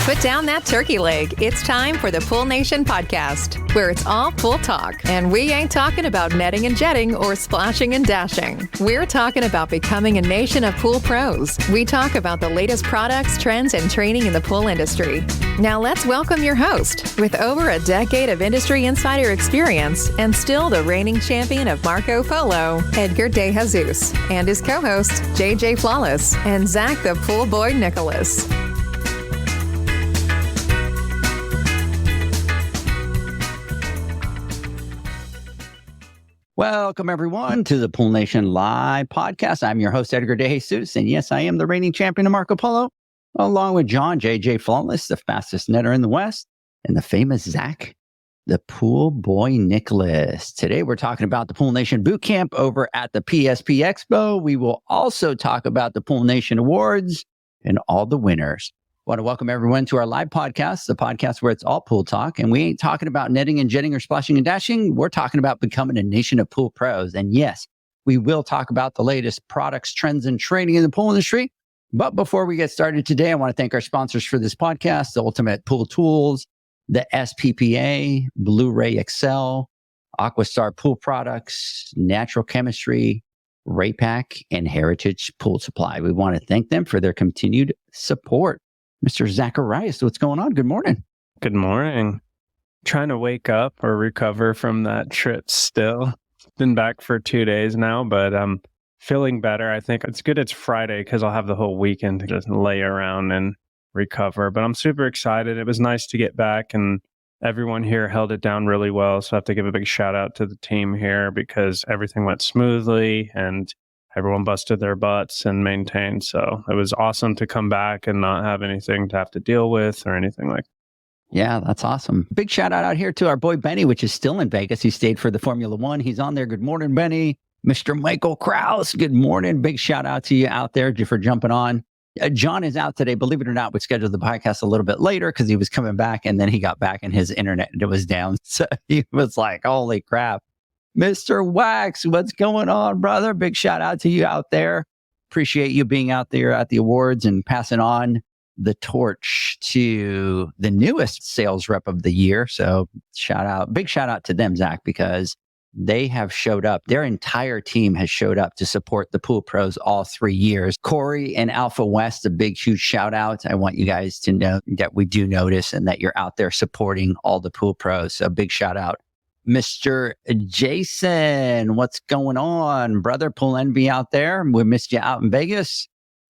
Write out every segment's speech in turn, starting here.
Put down that turkey leg. It's time for the Pool Nation podcast, where it's all pool talk. And we ain't talking about netting and jetting or splashing and dashing. We're talking about becoming a nation of pool pros. We talk about the latest products, trends, and training in the pool industry. Now let's welcome your host, with over a decade of industry insider experience and still the reigning champion of Marco Polo, Edgar De Jesus, and his co-hosts, JJ Flawless and Zach the Pool Boy Nicholas. Welcome, everyone, to the Pool Nation Live podcast. I'm your host, Edgar De Jesus, and yes, I am the reigning champion of Marco Polo, along with John, JJ Flawless, the fastest netter in the West, and the famous Zach, the Pool Boy Nicholas. Today, we're talking about the Pool Nation Boot Camp over at the PSP Expo. We will also talk about the Pool Nation Awards and all the winners. I want to welcome everyone to our live podcast, the podcast where it's all pool talk. And we ain't talking about netting and jetting or splashing and dashing. We're talking about becoming a nation of pool pros. And yes, we will talk about the latest products, trends, and training in the pool industry. But before we get started today, I want to thank our sponsors for this podcast, the Ultimate Pool Tools, the SPPA, Blueray Excel, Aqua Pool Products, Natural Chemistry, Raypak, and Heritage Pool Supply. We want to thank them for their continued support. Mr. Zacharias, what's going on? Good morning. Good morning. Trying to wake up or recover from that trip still. Been back for 2 days now, but I'm feeling better. I think it's good it's Friday because I'll have the whole weekend to just lay around and recover. But I'm super excited. It was nice to get back, and everyone here held it down really well. So I have to give a big shout out to the team here because everything went smoothly and everyone busted their butts and maintained. So it was awesome to come back and not have anything to have to deal with or anything like that. Yeah, that's awesome. Big shout out here to our boy Benny, which is still in Vegas. He stayed for the Formula One. He's on there. Good morning, Benny. Mr. Michael Krause, good morning. Big shout out to you out there for jumping on. John is out today. Believe it or not, we scheduled the podcast a little bit later because he was coming back, and then he got back and his internet was down. So he was like, holy crap. Mr. Wax, what's going on, brother? Big shout out to you out there. Appreciate you being out there at the awards and passing on the torch to the newest sales rep of the year. So big shout out to them, Zach, because they have showed up. Their entire team has showed up to support the pool pros all 3 years. Corey and Alpha West, a big, huge shout out. I want you guys to know that we do notice and that you're out there supporting all the pool pros. So big shout out. Mr. Jason, what's going on, brother? Pool Envy out there. We missed you out in Vegas.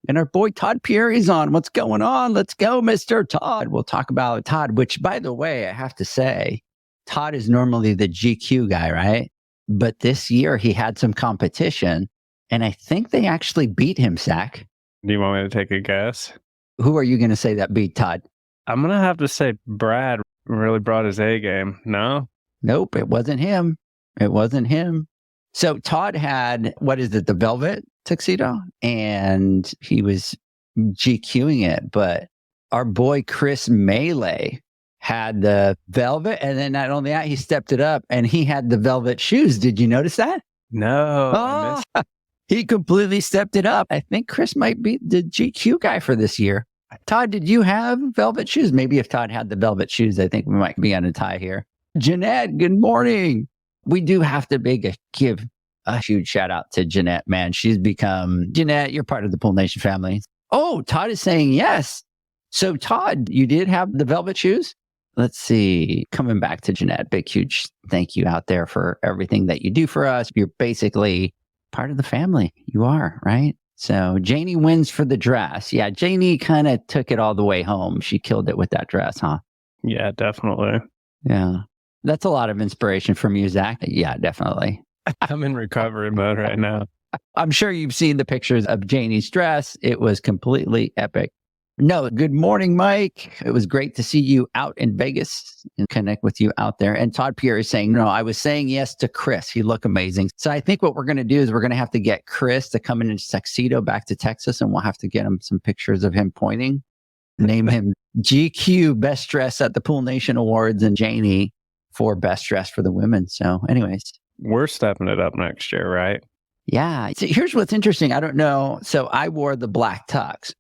And our boy Todd Pierre's on. What's going on? Let's go, Mr. Todd. We'll talk about Todd, which, by the way, I have to say, Todd is normally the GQ guy, right? But this year he had some competition, and I think they actually beat him, Zach. Do you want me to take a guess? Who are you going to say that beat Todd? I'm going to have to say Brad really brought his A game. No? Nope, it wasn't him. It wasn't him. So Todd had, the velvet tuxedo? And he was GQing it. But our boy Chris Melee had the velvet. And then not only that, he stepped it up and he had the velvet shoes. Did you notice that? No. Oh, he completely stepped it up. I think Chris might be the GQ guy for this year. Todd, did you have velvet shoes? Maybe if Todd had the velvet shoes, I think we might be on a tie here. Jeanette, good morning. We do have to give a huge shout out to Jeanette, man. Jeanette, you're part of the Pool Nation family. Oh, Todd is saying yes. So Todd, you did have the velvet shoes? Let's see. Coming back to Jeanette, big, huge thank you out there for everything that you do for us. You're basically part of the family. You are, right? So Janie wins for the dress. Yeah, Janie kind of took it all the way home. She killed it with that dress, huh? Yeah, definitely. Yeah. That's a lot of inspiration from you, Zach. Yeah, definitely. I'm in recovery mode right now. I'm sure you've seen the pictures of Janie's dress. It was completely epic. No, good morning, Mike. It was great to see you out in Vegas and connect with you out there. And Todd Pierre is saying, no, I was saying yes to Chris. He looked amazing. So I think what we're going to do is we're going to have to get Chris to come in his tuxedo back to Texas, and we'll have to get him some pictures of him pointing. Name him GQ Best Dress at the Pool Nation Awards and Janie for Best Dress for the women. So anyways. We're stepping it up next year, right? Yeah. So here's what's interesting. I don't know. So I wore the black tux.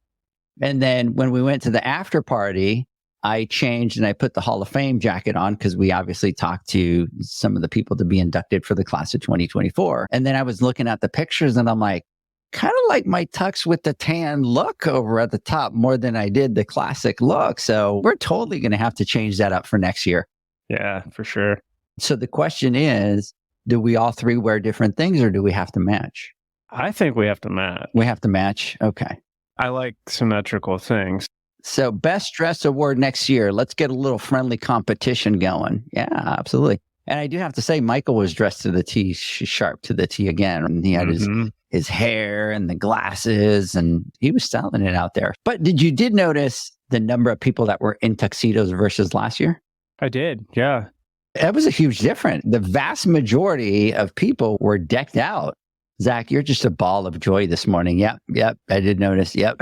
And then when we went to the after party, I changed and I put the Hall of Fame jacket on because we obviously talked to some of the people to be inducted for the class of 2024. And then I was looking at the pictures and I'm like, kind of like my tux with the tan look over at the top more than I did the classic look. So we're totally going to have to change that up for next year. Yeah, for sure. So the question is, do we all three wear different things or do we have to match? I think we have to match. We have to match. Okay. I like symmetrical things. So best dress award next year. Let's get a little friendly competition going. Yeah, absolutely. And I do have to say, Michael was dressed to the T, sharp to the T again. And he had his hair and the glasses and he was styling it out there. But did notice the number of people that were in tuxedos versus last year? I did. Yeah. That was a huge difference. The vast majority of people were decked out. Zach, you're just a ball of joy this morning. Yep. I did notice. Yep.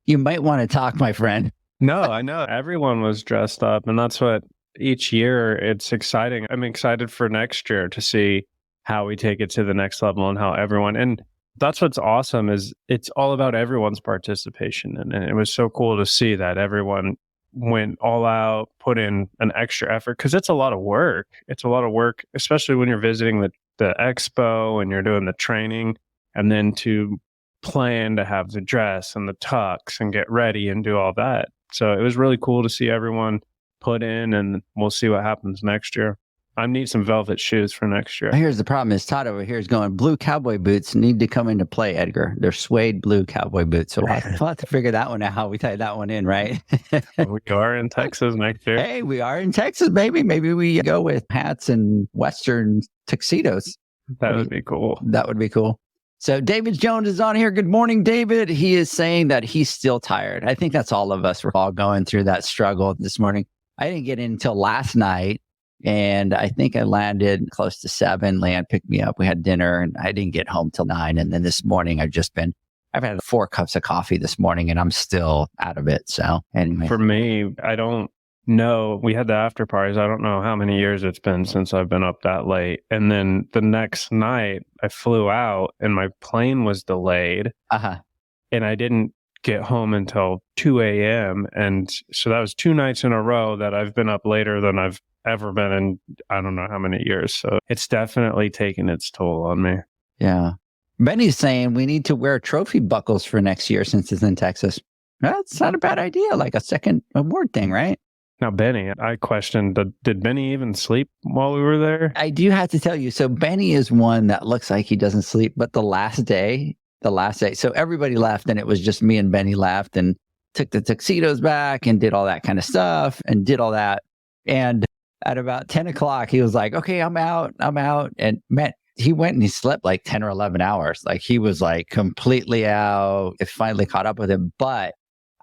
You might want to talk, my friend. No, I know. Everyone was dressed up. And that's what each year it's exciting. I'm excited for next year to see how we take it to the next level and how everyone, and that's what's awesome is it's all about everyone's participation. And it was so cool to see that everyone went all out, put in an extra effort because it's a lot of work. It's a lot of work, especially when you're visiting the expo and you're doing the training and then to plan to have the dress and the tux and get ready and do all that. So it was really cool to see everyone put in and we'll see what happens next year. I need some velvet shoes for next year. Here's the problem is Todd over here is going, blue cowboy boots need to come into play, Edgar. They're suede blue cowboy boots. So we'll have to figure that one out, how we tie that one in, right? We are in Texas next year. Hey, we are in Texas, baby. Maybe we go with hats and Western tuxedos. That would be cool. That would be cool. So David Jones is on here. Good morning, David. He is saying that he's still tired. I think that's all of us. We're all going through that struggle this morning. I didn't get in until last night. And I think I landed close to 7. Leanne picked me up. We had dinner and I didn't get home till 9. And then this morning, I've had 4 cups of coffee this morning and I'm still out of it. So anyway. For me, I don't know. We had the after parties. I don't know how many years it's been since I've been up that late. And then the next night I flew out and my plane was delayed. And I didn't get home until 2 a.m. And so that was 2 nights in a row that I've been up later than I've ever been in I don't know how many years. So it's definitely taken its toll on me. Yeah. Benny's saying we need to wear trophy buckles for next year since it's in Texas. That's not a bad idea. Like a second award thing, right? Now, Benny, I questioned, did Benny even sleep while we were there? I do have to tell you. So Benny is one that looks like he doesn't sleep, but the last day, so everybody left and it was just me and Benny left and took the tuxedos back and did all that kind of stuff and did all that. And at about 10 o'clock, he was like, okay, I'm out. And man, he went and he slept like 10 or 11 hours. Like he was like completely out. It finally caught up with him. But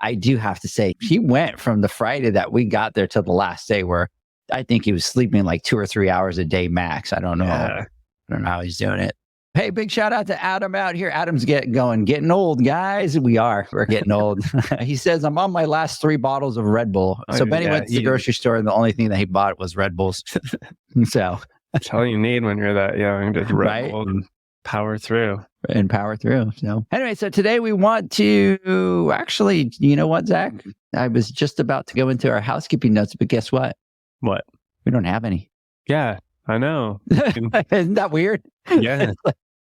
I do have to say, he went from the Friday that we got there to the last day where I think he was sleeping like 2 or 3 hours a day max. I don't know. I don't know how he's doing it. Hey, big shout out to Adam out here. Adam's getting old, guys. We're getting old. He says, I'm on my last 3 bottles of Red Bull. So Benny went to the grocery store and the only thing that he bought was Red Bulls. So that's all you need when you're that young, just Red Bull and power through. So anyway, so today we want to actually, you know what, Zach? I was just about to go into our housekeeping notes, but guess what? What? We don't have any. Yeah, I know. Isn't that weird? Yeah.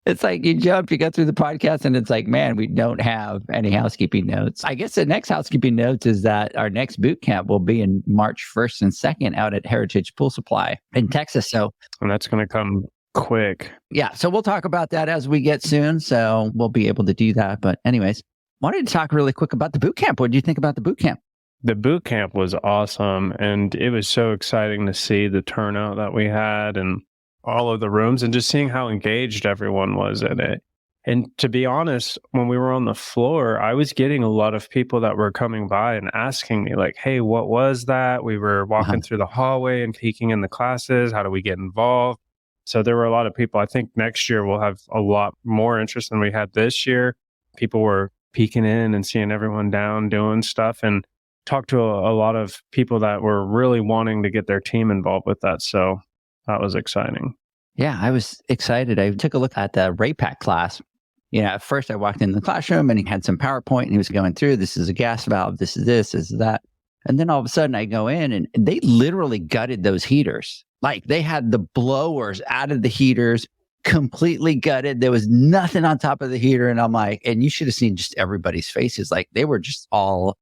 It's like you go through the podcast and it's like, man, we don't have any housekeeping notes. I guess the next housekeeping notes is that our next boot camp will be in March 1st and 2nd out at Heritage Pool Supply in Texas. So, and that's going to come quick. Yeah. So we'll talk about that as we get soon. So we'll be able to do that. But anyways, wanted to talk really quick about the boot camp. What do you think about the boot camp? The boot camp was awesome. And it was so exciting to see the turnout that we had and all of the rooms and just seeing how engaged everyone was in it. And to be honest, when we were on the floor, I was getting a lot of people that were coming by and asking me like, hey, what was that? We were walking through the hallway and peeking in the classes. How do we get involved? So there were a lot of people. I think next year we'll have a lot more interest than we had this year. People were peeking in and seeing everyone down doing stuff and talked to a lot of people that were really wanting to get their team involved with that. So that was exciting. Yeah, I was excited. I took a look at the Raypak class. You know, at first I walked in the classroom and he had some PowerPoint and he was going through, this is a gas valve, this is that. And then all of a sudden I go in and they literally gutted those heaters. Like they had the blowers out of the heaters, completely gutted. There was nothing on top of the heater. And I'm like, and you should have seen just everybody's faces. Like they were just all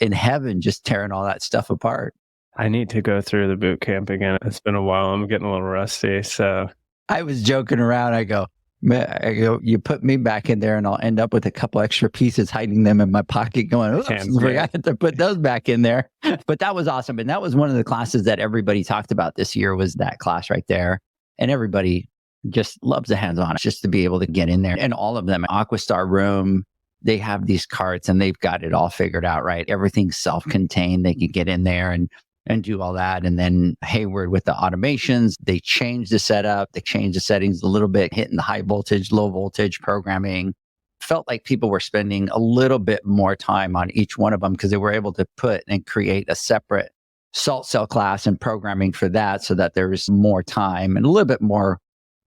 in heaven, just tearing all that stuff apart. I need to go through the boot camp again. It's been a while. I'm getting a little rusty. So I was joking around. I go, you put me back in there and I'll end up with a couple extra pieces, hiding them in my pocket going, oops, forgot to put those back in there. But that was awesome. And that was one of the classes that everybody talked about this year, was that class right there. And everybody just loves the hands-on, just to be able to get in there. And all of them, Aquastar room, they have these carts and they've got it all figured out, right? Everything's self-contained. They can get in there and do all that. And then Hayward with the automations, they changed the setup, they changed the settings a little bit, hitting the high voltage, low voltage programming. Felt like people were spending a little bit more time on each one of them because they were able to put and create a separate salt cell class and programming for that, so that there was more time and a little bit more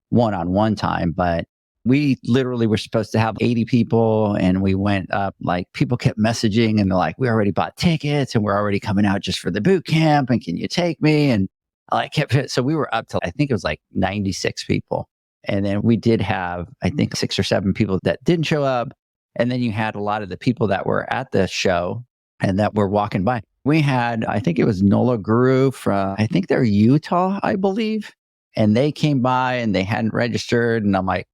one-on-one time. But we literally were supposed to have 80 people and we went up, like people kept messaging and they're like, we already bought tickets and we're already coming out just for the boot camp. And can you take me? And I kept, so we were up to, I think it was like 96 people. And then we did have, I think 6 or 7 people that didn't show up. And then you had a lot of the people that were at the show and that were walking by. We had, I think it was Nola Guru from, I think they're Utah, I believe. And they came by and they hadn't registered. And I'm like,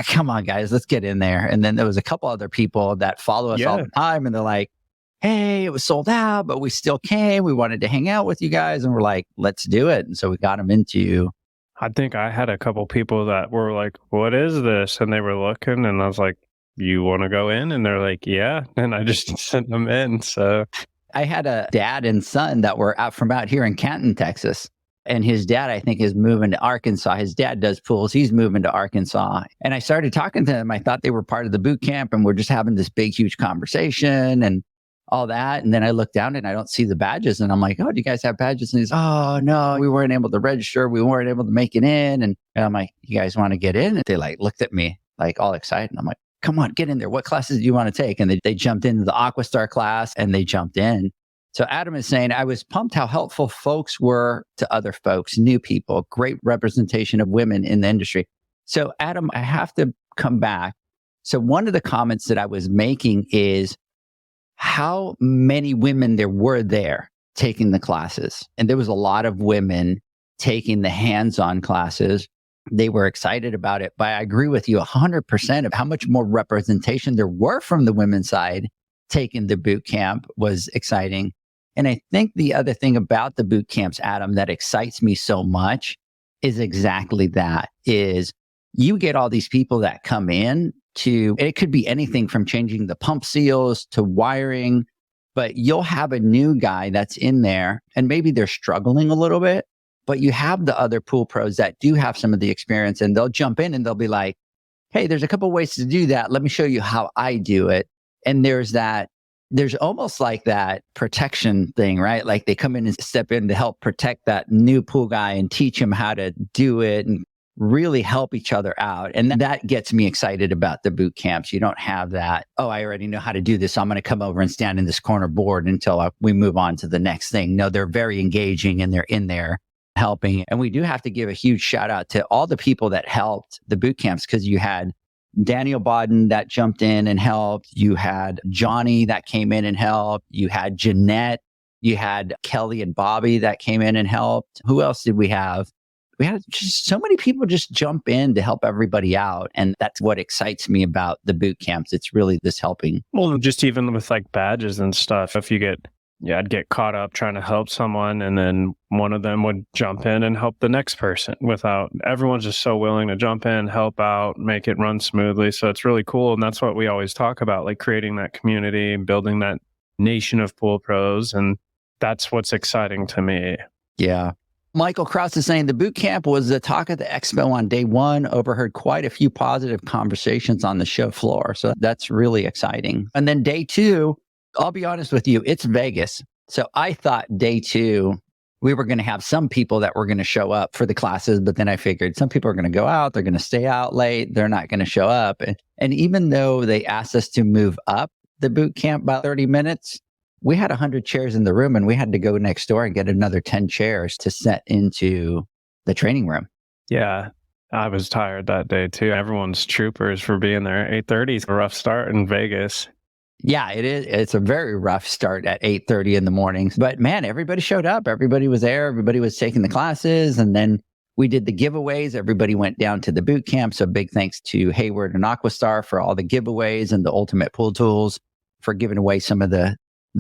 come on, guys, let's get in there. And then there was a couple other people that follow us all the time. And they're like, hey, it was sold out, but we still came. We wanted to hang out with you guys. And we're like, let's do it. And so we got them into. I think I had a couple people that were like, what is this? And they were looking and I was like, you want to go in? And they're like, yeah. And I just sent them in. So I had a dad and son that were out here in Canton, Texas. And his dad, I think, is moving to Arkansas. His dad does pools. He's moving to Arkansas. And I started talking to them. I thought they were part of the boot camp and we're just having this big, huge conversation and all that. And then I look down and I don't see the badges. And I'm like, oh, do you guys have badges? And he's, oh, no, we weren't able to register. We weren't able to make it in. And I'm like, you guys want to get in? And they like looked at me like all excited. And I'm like, come on, get in there. What classes do you want to take? And they jumped into the Aquastar class and they jumped in. So Adam is saying, I was pumped how helpful folks were to other folks, new people, great representation of women in the industry. So Adam, I have to come back. So one of the comments that I was making is how many women there were there taking the classes. And there was a lot of women taking the hands-on classes. They were excited about it. But I agree with you 100% of how much more representation there were from the women's side taking the boot camp was exciting. And I think the other thing about the boot camps, Adam, that excites me so much is exactly that, is you get all these people that come in to, it could be anything from changing the pump seals to wiring, but you'll have a new guy that's in there and maybe they're struggling a little bit, but you have the other pool pros that do have some of the experience and they'll jump in and they'll be like, hey, there's a couple ways to do that. Let me show you how I do it. And there's almost like that protection thing, right? Like they come in and step in to help protect that new pool guy and teach him how to do it and really help each other out. And that gets me excited about the boot camps. You don't have that, oh, I already know how to do this, so I'm going to come over and stand in this corner board until we move on to the next thing. No, they're very engaging and they're in there helping. And we do have to give a huge shout out to all the people that helped the boot camps, because you had Daniel Bodden that jumped in and helped. You had Johnny that came in and helped. You had Jeanette. You had Kelly and Bobby that came in and helped. Who else did we have? We had just so many people just jump in to help everybody out. And that's what excites me about the boot camps. It's really this helping. Well, just even with like badges and stuff, if you get, I'd get caught up trying to help someone and then one of them would jump in and help the next person everyone's just so willing to jump in, help out, make it run smoothly. So it's really cool. And that's what we always talk about, like creating that community and building that nation of pool pros. And that's what's exciting to me. Yeah. Michael Krause is saying the boot camp was the talk at the Expo on day one. Overheard quite a few positive conversations on the show floor. So that's really exciting. And then day two, I'll be honest with you, it's Vegas. So I thought day two, we were going to have some people that were going to show up for the classes, but then I figured some people are going to go out, they're going to stay out late, they're not going to show up. And even though they asked us to move up the boot camp by 30 minutes, we had 100 chairs in the room and we had to go next door and get another 10 chairs to set into the training room. Yeah. I was tired that day too. Everyone's troopers for being there. 8:30 is a rough start in Vegas. Yeah, it is. It's a very rough start at 8:30 in the morning. But man, everybody showed up. Everybody was there. Everybody was taking the classes. And then we did the giveaways. Everybody went down to the boot camp. So big thanks to Hayward and Aqua for all the giveaways and the ultimate pool tools for giving away some of the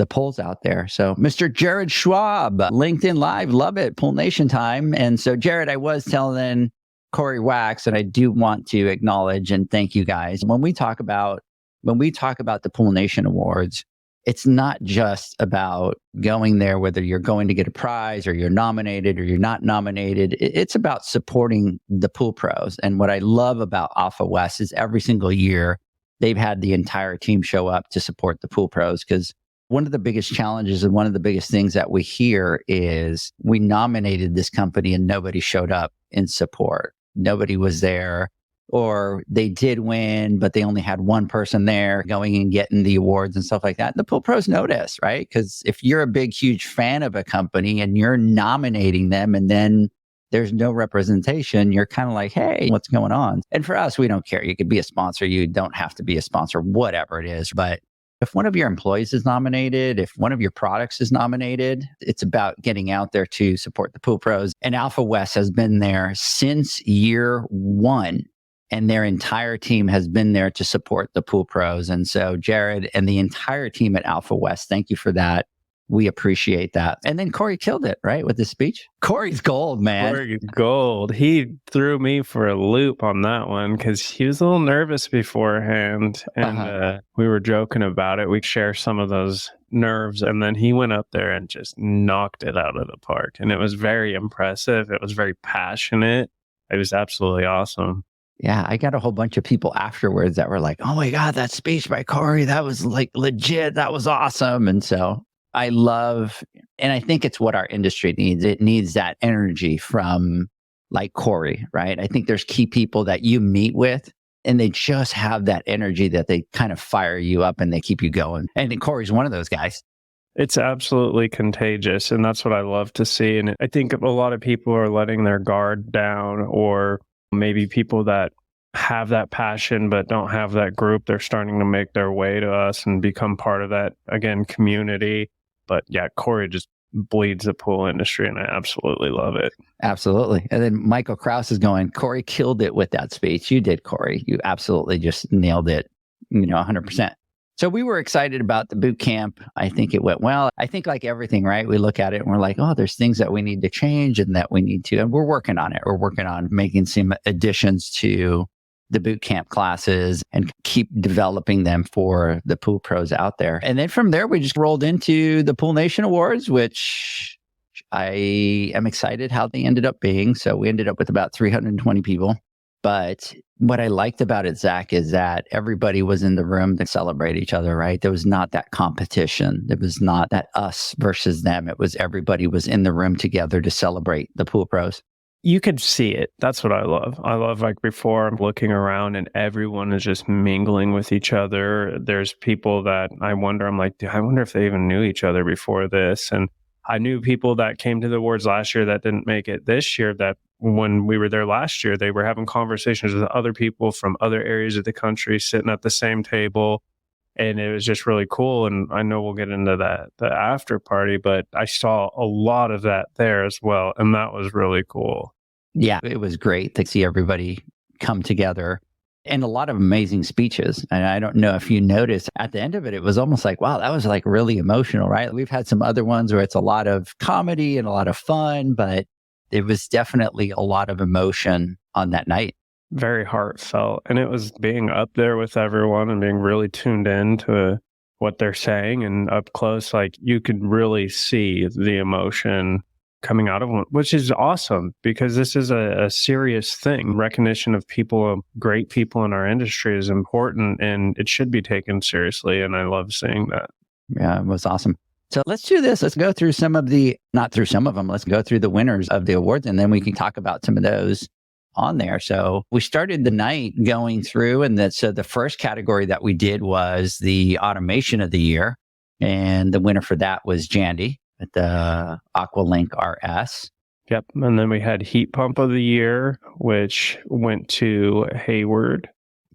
pulls out there. So Mr. Jared Schwab, LinkedIn Live, love it, Pool Nation time. And so Jared, I was telling Corey Wax, and I do want to acknowledge and thank you guys. When we talk about the Pool Nation Awards, it's not just about going there, whether you're going to get a prize or you're nominated or you're not nominated. It's about supporting the pool pros. And what I love about Alpha West is every single year they've had the entire team show up to support the pool pros, because one of the biggest challenges and one of the biggest things that we hear is we nominated this company and nobody showed up in support. Nobody was there, or they did win, but they only had one person there going and getting the awards and stuff like that. The pool pros notice, right? Because if you're a big, huge fan of a company and you're nominating them and then there's no representation, you're kind of like, hey, what's going on? And for us, we don't care. You could be a sponsor. You don't have to be a sponsor, whatever it is. But if one of your employees is nominated, if one of your products is nominated, it's about getting out there to support the pool pros. And Alpha West has been there since year one, and their entire team has been there to support the pool pros. And so Jared and the entire team at Alpha West, thank you for that. We appreciate that. And then Corey killed it, right, with his speech? Corey's gold, man. Corey's gold. He threw me for a loop on that one because he was a little nervous beforehand. And we were joking about it. We share some of those nerves. And then he went up there and just knocked it out of the park. And it was very impressive. It was very passionate. It was absolutely awesome. Yeah, I got a whole bunch of people afterwards that were like, oh my God, that speech by Corey, that was like legit. That was awesome. And so I love, and I think it's what our industry needs. It needs that energy from like Corey, right? I think there's key people that you meet with and they just have that energy that they kind of fire you up and they keep you going. And Corey's one of those guys. It's absolutely contagious. And that's what I love to see. And I think a lot of people are letting their guard down, or maybe people that have that passion but don't have that group. They're starting to make their way to us and become part of that, again, community. But yeah, Corey just bleeds the pool industry, and I absolutely love it. Absolutely. And then Michael Krause is going, Corey killed it with that speech. You did, Corey. You absolutely just nailed it, 100%. So we were excited about the boot camp. I think it went well. I think like everything, right? We look at it and we're like, oh, there's things that we need to change and that we need to, and we're working on it. We're working on making some additions to the boot camp classes and keep developing them for the pool pros out there. And then from there, we just rolled into the Pool Nation Awards, which I am excited how they ended up being. So we ended up with about 320 people. But what I liked about it, Zach, is that everybody was in the room to celebrate each other, right? There was not that competition. There was not that us versus them. It was everybody was in the room together to celebrate the pool pros. You could see it. That's what I love. I love, like, before I'm looking around and everyone is just mingling with each other. There's people that I wonder if they even knew each other before this. And I knew people that came to the awards last year that didn't make it this year, that when we were there last year, they were having conversations with other people from other areas of the country sitting at the same table. And it was just really cool. And I know we'll get into that, the after party, but I saw a lot of that there as well. And that was really cool. Yeah, it was great to see everybody come together and a lot of amazing speeches. And I don't know if you noticed at the end of it, it was almost like, wow, that was like really emotional, right? We've had some other ones where it's a lot of comedy and a lot of fun, but it was definitely a lot of emotion on that night. Very heartfelt. And it was being up there with everyone and being really tuned in to what they're saying and up close. Like, you could really see the emotion coming out of one, which is awesome because this is a serious thing. Recognition of people, great people in our industry, is important and it should be taken seriously. And I love seeing that. Yeah, it was awesome. So let's do this. Let's go through not through some of them. Let's go through the winners of the awards, and then we can talk about some of those on there. So we started the night going through, and so the first category that we did was the automation of the year. And the winner for that was Jandy at the Aqua Link RS. Yep. And then we had Heat Pump of the Year, which went to Hayward.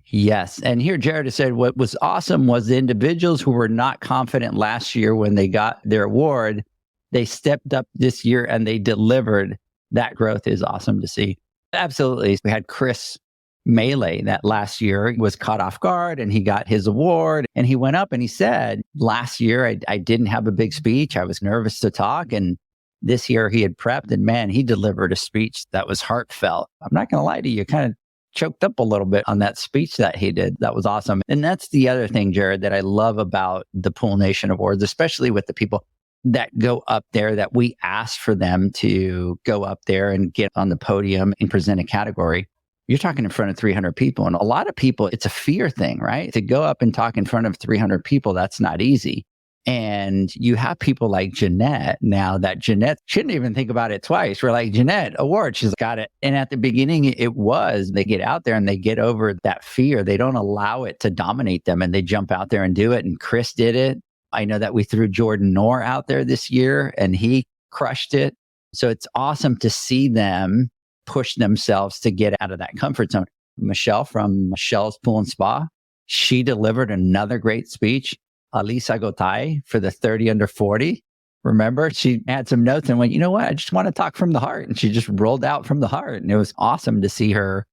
Yes. And here Jared has said what was awesome was the individuals who were not confident last year when they got their award, they stepped up this year and they delivered. That growth is awesome to see. Absolutely. We had Chris Melee that last year was caught off guard and he got his award and he went up and he said, last year I didn't have a big speech. I was nervous to talk. And this year he had prepped and man, he delivered a speech that was heartfelt. I'm not going to lie to you, kind of choked up a little bit on that speech that he did. That was awesome. And that's the other thing, Jared, that I love about the Pool Nation Awards, especially with the people that go up there that we ask for them to go up there and get on the podium and present a category. You're talking in front of 300 people. And a lot of people, it's a fear thing, right? To go up and talk in front of 300 people, that's not easy. And you have people like Jeanette now that Jeanette shouldn't even think about it twice. We're like, Jeanette, award, she's got it. And at the beginning, they get out there and they get over that fear. They don't allow it to dominate them and they jump out there and do it. And Chris did it. I know that we threw Jordan Knorr out there this year and he crushed it. So it's awesome to see them push themselves to get out of that comfort zone. Michelle from Michelle's Pool and Spa, she delivered another great speech. Alisa Gotay for the 30 under 40. Remember, she had some notes and went, you know what? I just want to talk from the heart. And she just rolled out from the heart. And it was awesome to see her,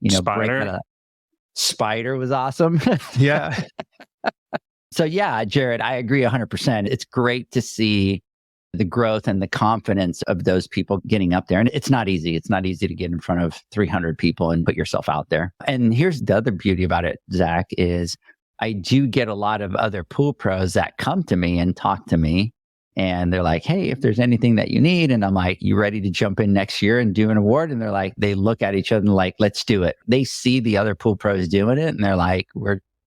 break that up. Spider was awesome. Yeah. So yeah, Jared, I agree 100%. It's great to see the growth and the confidence of those people getting up there. And it's not easy. It's not easy to get in front of 300 people and put yourself out there. And here's the other beauty about it, Zach, is I do get a lot of other pool pros that come to me and talk to me. And they're like, hey, if there's anything that you need. And I'm like, you ready to jump in next year and do an award? And they're like, they look at each other and like, let's do it. They see the other pool pros doing it. And they're like,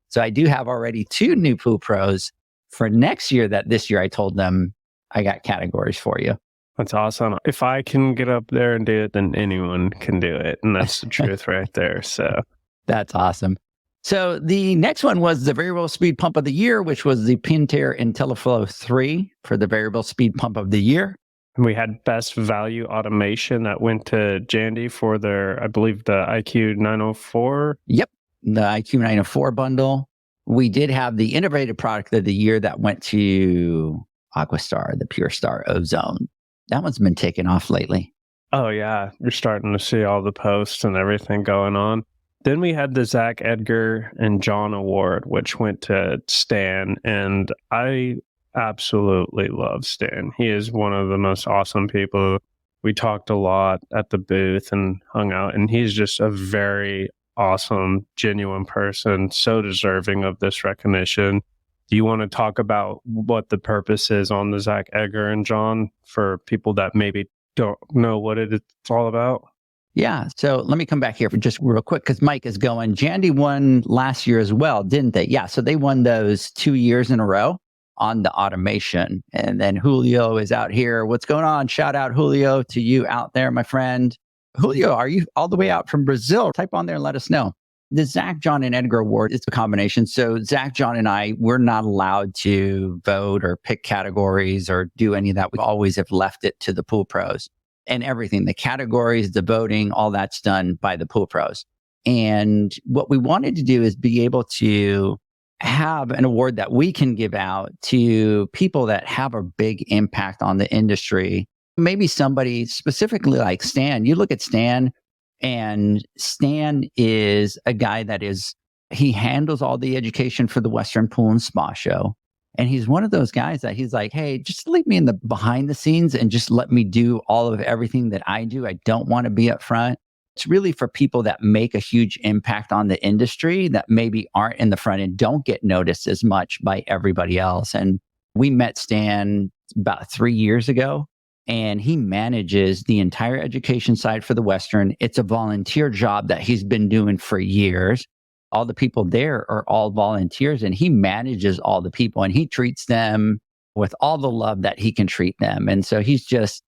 so I do have already 2 new pool pros for next year that this year I told them I got categories for you. That's awesome. If I can get up there and do it, then anyone can do it. And that's the truth right there. So that's awesome. So the next one was the variable speed pump of the year, which was the Pentair IntelliFlow 3 for the variable speed pump of the year. We had best value automation that went to Jandy for their, I believe, the IQ 904. Yep. The IQ 904 bundle. We did have the innovative product of the year that went to Aquastar, the Pure Star Ozone. That one's been taken off lately. Oh, yeah. You're starting to see all the posts and everything going on. Then we had the Zach Edgar and John Award, which went to Stan. And I absolutely love Stan. He is one of the most awesome people. We talked a lot at the booth and hung out. And he's just a very awesome, genuine person, so deserving of this recognition. Do you want to talk about what the purpose is on the Zach Edgar and John for people that maybe don't know what it's all about? Yeah. So let me come back here for just real quick because Mike is going. Jandy won last year as well, didn't they? Yeah. So they won those 2 years in a row on the automation. And then Julio is out here. What's going on? Shout out, Julio, to you out there, my friend. Julio, are you all the way out from Brazil? Type on there and let us know. The Zach, John, and Edgar Award is a combination. So Zach, John, and I, we're not allowed to vote or pick categories or do any of that. We always have left it to the pool pros and everything. The categories, the voting, all that's done by the pool pros. And what we wanted to do is be able to have an award that we can give out to people that have a big impact on the industry. Maybe somebody specifically like Stan. You look at Stan, and Stan is a guy that he handles all the education for the Western Pool and Spa Show. And he's one of those guys that he's like, hey, just leave me in the behind the scenes and just let me do all of everything that I do. I don't want to be up front. It's really for people that make a huge impact on the industry that maybe aren't in the front and don't get noticed as much by everybody else. And we met Stan about 3 years ago. And he manages the entire education side for the Western. It's a volunteer job that he's been doing for years. All the people there are all volunteers and he manages all the people and he treats them with all the love that he can treat them. And so he's just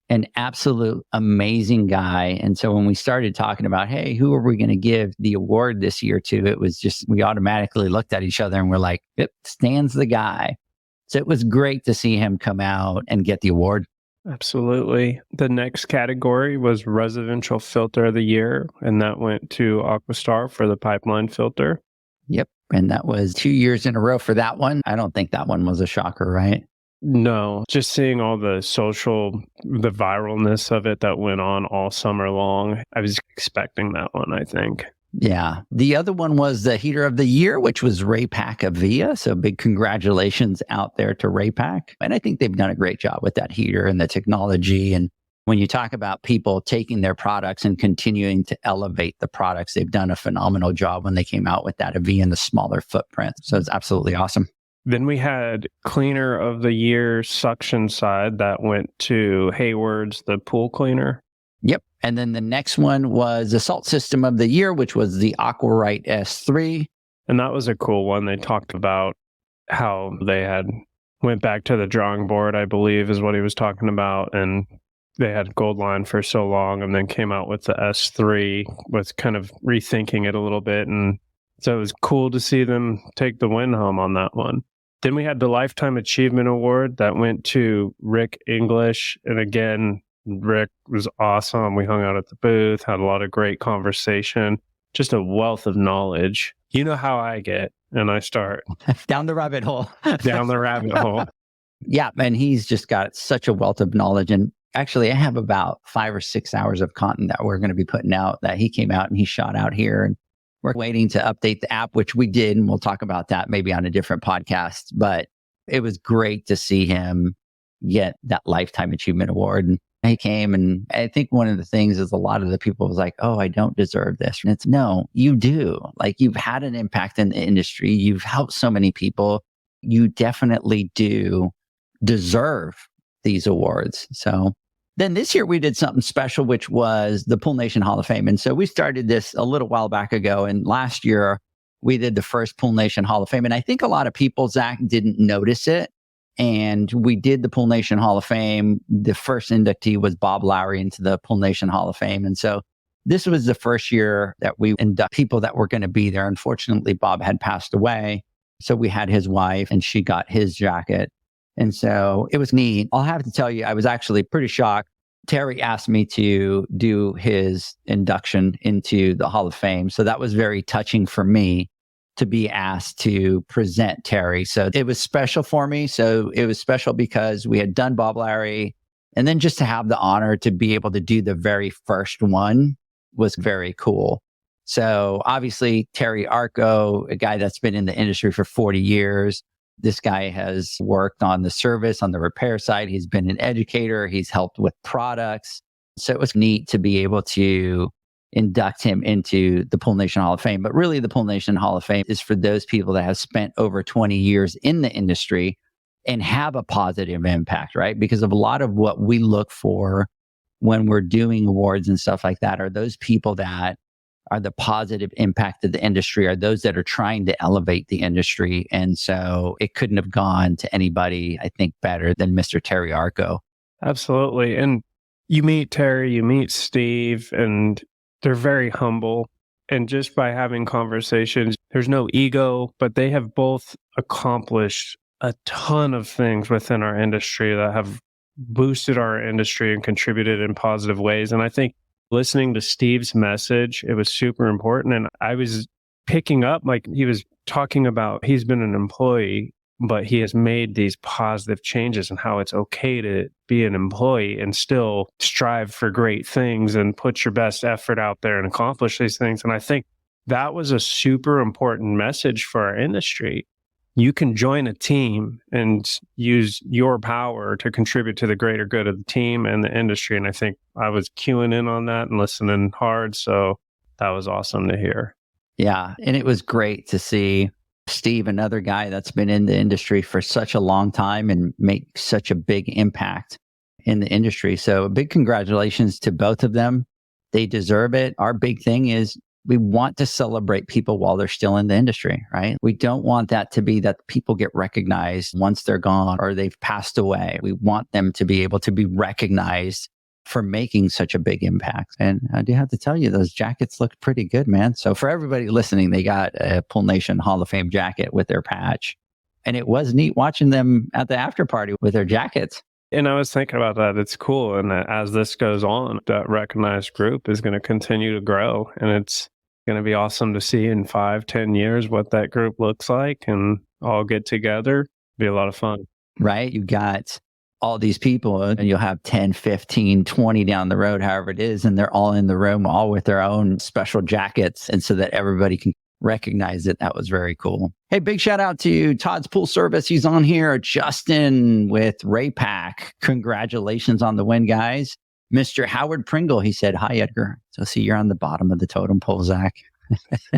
an absolute amazing guy. And so when we started talking about, hey, who are we going to give the award this year to? It was just, we automatically looked at each other and we're like, yep, Stan's the guy. So it was great to see him come out and get the award. Absolutely. The next category was Residential Filter of the Year, and that went to Aqua for the pipeline filter. Yep. And that was 2 years in a row for that one. I don't think that one was a shocker, right? No, just seeing all the the viralness of it that went on all summer long. I was expecting that one, I think. Yeah. The other one was the Heater of the Year, which was Raypak Avia. So big congratulations out there to Raypak. And I think they've done a great job with that heater and the technology. And when you talk about people taking their products and continuing to elevate the products, they've done a phenomenal job when they came out with that Avia and the smaller footprint. So it's absolutely awesome. Then we had Cleaner of the Year suction side that went to Hayward's, the pool cleaner. Yep. And then the next one was the Salt System of the Year, which was the Aqua S3. And that was a cool one. They talked about how they had went back to the drawing board, I believe is what he was talking about. And they had Gold Line for so long and then came out with the S3 with kind of rethinking it a little bit. And so it was cool to see them take the win home on that one. Then we had the Lifetime Achievement Award that went to Rick English. And again, Rick was awesome. We hung out at the booth, had a lot of great conversation, just a wealth of knowledge. You know how I get, and I start down the rabbit hole. Down the rabbit hole. Yeah, and he's just got such a wealth of knowledge. And actually, I have about 5 or 6 hours of content that we're going to be putting out that he came out and he shot out here. And we're waiting to update the app, which we did. And we'll talk about that maybe on a different podcast. But it was great to see him get that Lifetime Achievement Award. And he came, and I think one of the things is a lot of the people was like, oh, I don't deserve this. And it's no, you do. Like, you've had an impact in the industry. You've helped so many people. You definitely do deserve these awards. So then this year we did something special, which was the Pool Nation Hall of Fame. And so we started this a little while back ago. And last year we did the first Pool Nation Hall of Fame. And I think a lot of people, Zach, didn't notice it. And we did the Pool Nation Hall of Fame. The first inductee was Bob Lowry into the Pool Nation Hall of Fame. And so this was the first year that we induct people that were going to be there. Unfortunately, Bob had passed away. So we had his wife and she got his jacket. And so it was neat. I'll have to tell you, I was actually pretty shocked. Terry asked me to do his induction into the Hall of Fame. So that was very touching for me to be asked to present Terry. So it was special for me. So it was special because we had done Bob Lowry. And then just to have the honor to be able to do the very first one was very cool. So obviously, Terry Arco, a guy that's been in the industry for 40 years. This guy has worked on the service, on the repair side. He's been an educator. He's helped with products. So it was neat to be able to induct him into the Pool Nation Hall of Fame. But really, the Pool Nation Hall of Fame is for those people that have spent over 20 years in the industry and have a positive impact, right? Because of a lot of what we look for when we're doing awards and stuff like that are those people that are the positive impact of the industry, are those that are trying to elevate the industry. And so it couldn't have gone to anybody, I think, better than Mr. Terry Arco. Absolutely. And you meet Terry, you meet Steve, and they're very humble. And just by having conversations, there's no ego, but they have both accomplished a ton of things within our industry that have boosted our industry and contributed in positive ways. And I think listening to Steve's message, it was super important. And I was picking up, like he was talking about, he's been an employee, but he has made these positive changes and how it's okay to be an employee and still strive for great things and put your best effort out there and accomplish these things. And I think that was a super important message for our industry. You can join a team and use your power to contribute to the greater good of the team and the industry. And I think I was queuing in on that and listening hard. So that was awesome to hear. Yeah. And it was great to see Steve, another guy that's been in the industry for such a long time and make such a big impact in the industry. So a big congratulations to both of them. They deserve it. Our big thing is we want to celebrate people while they're still in the industry, right? We don't want that to be that people get recognized once they're gone or they've passed away. We want them to be able to be recognized for making such a big impact. And I do have to tell you, those jackets looked pretty good, man. So for everybody listening, they got a Pool Nation Hall of Fame jacket with their patch. And it was neat watching them at the after party with their jackets. And I was thinking about that. It's cool. And that as this goes on, that recognized group is going to continue to grow. And it's going to be awesome to see in 5-10 years what that group looks like and all get together. Be a lot of fun. Right? You got all these people and you'll have 10, 15, 20 down the road, however it is. And they're all in the room, all with their own special jackets. And so that everybody can recognize it. That was very cool. Hey, big shout out to Todd's Pool Service. He's on here. Justin with Raypak. Congratulations on the win, guys. Mr. Howard Pringle, he said, hi, Edgar. So see, you're on the bottom of the totem pole, Zach.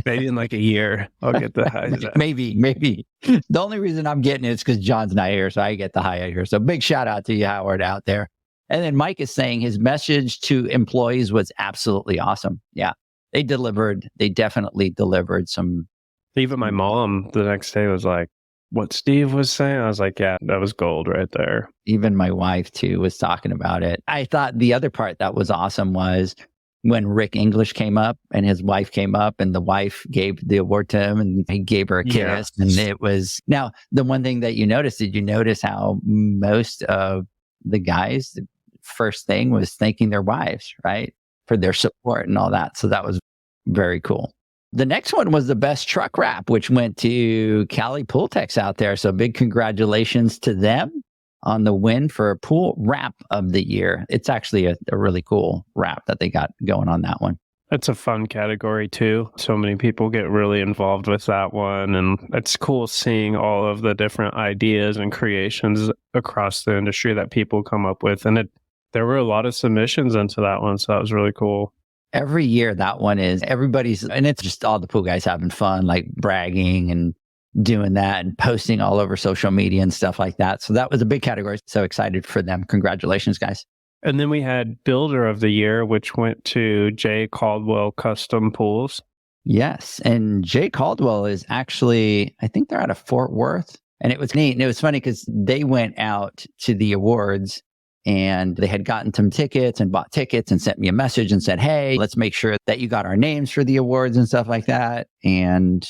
Maybe in like a year, I'll get the high. Maybe. The only reason I'm getting it is because John's not here, so I get the high here. So big shout out to you, Howard, out there. And then Mike is saying his message to employees was absolutely awesome. Yeah, they delivered. They definitely delivered some. Even my mom the next day was like, what Steve was saying, I was like, yeah, that was gold right there. Even my wife, too, was talking about it. I thought the other part that was awesome was when Rick English came up and his wife came up and the wife gave the award to him and he gave her a kiss. Yeah. And it was, now, the one thing that you noticed, did you notice how most of the guys, the first thing was thanking their wives, right? For their support and all that. So that was very cool. The next one was the best truck wrap, which went to Cali Pool Techs out there. So big congratulations to them on the win for pool wrap of the year. It's actually a really cool wrap that they got going on that one. It's a fun category too. So many people get really involved with that one. And it's cool seeing all of the different ideas and creations across the industry that people come up with. And there were a lot of submissions into that one. So that was really cool. Every year that one is everybody's, and it's just all the pool guys having fun, like bragging and doing that and posting all over social media and stuff like that. So that was a big category. So excited for them. Congratulations, guys. And then we had Builder of the Year, which went to Jay Caldwell Custom Pools. Yes. And Jay Caldwell is actually, I think they're out of Fort Worth. And it was neat. And it was funny because they went out to the awards and they had gotten some tickets and bought tickets and sent me a message and said, hey, let's make sure that you got our names for the awards and stuff like that. And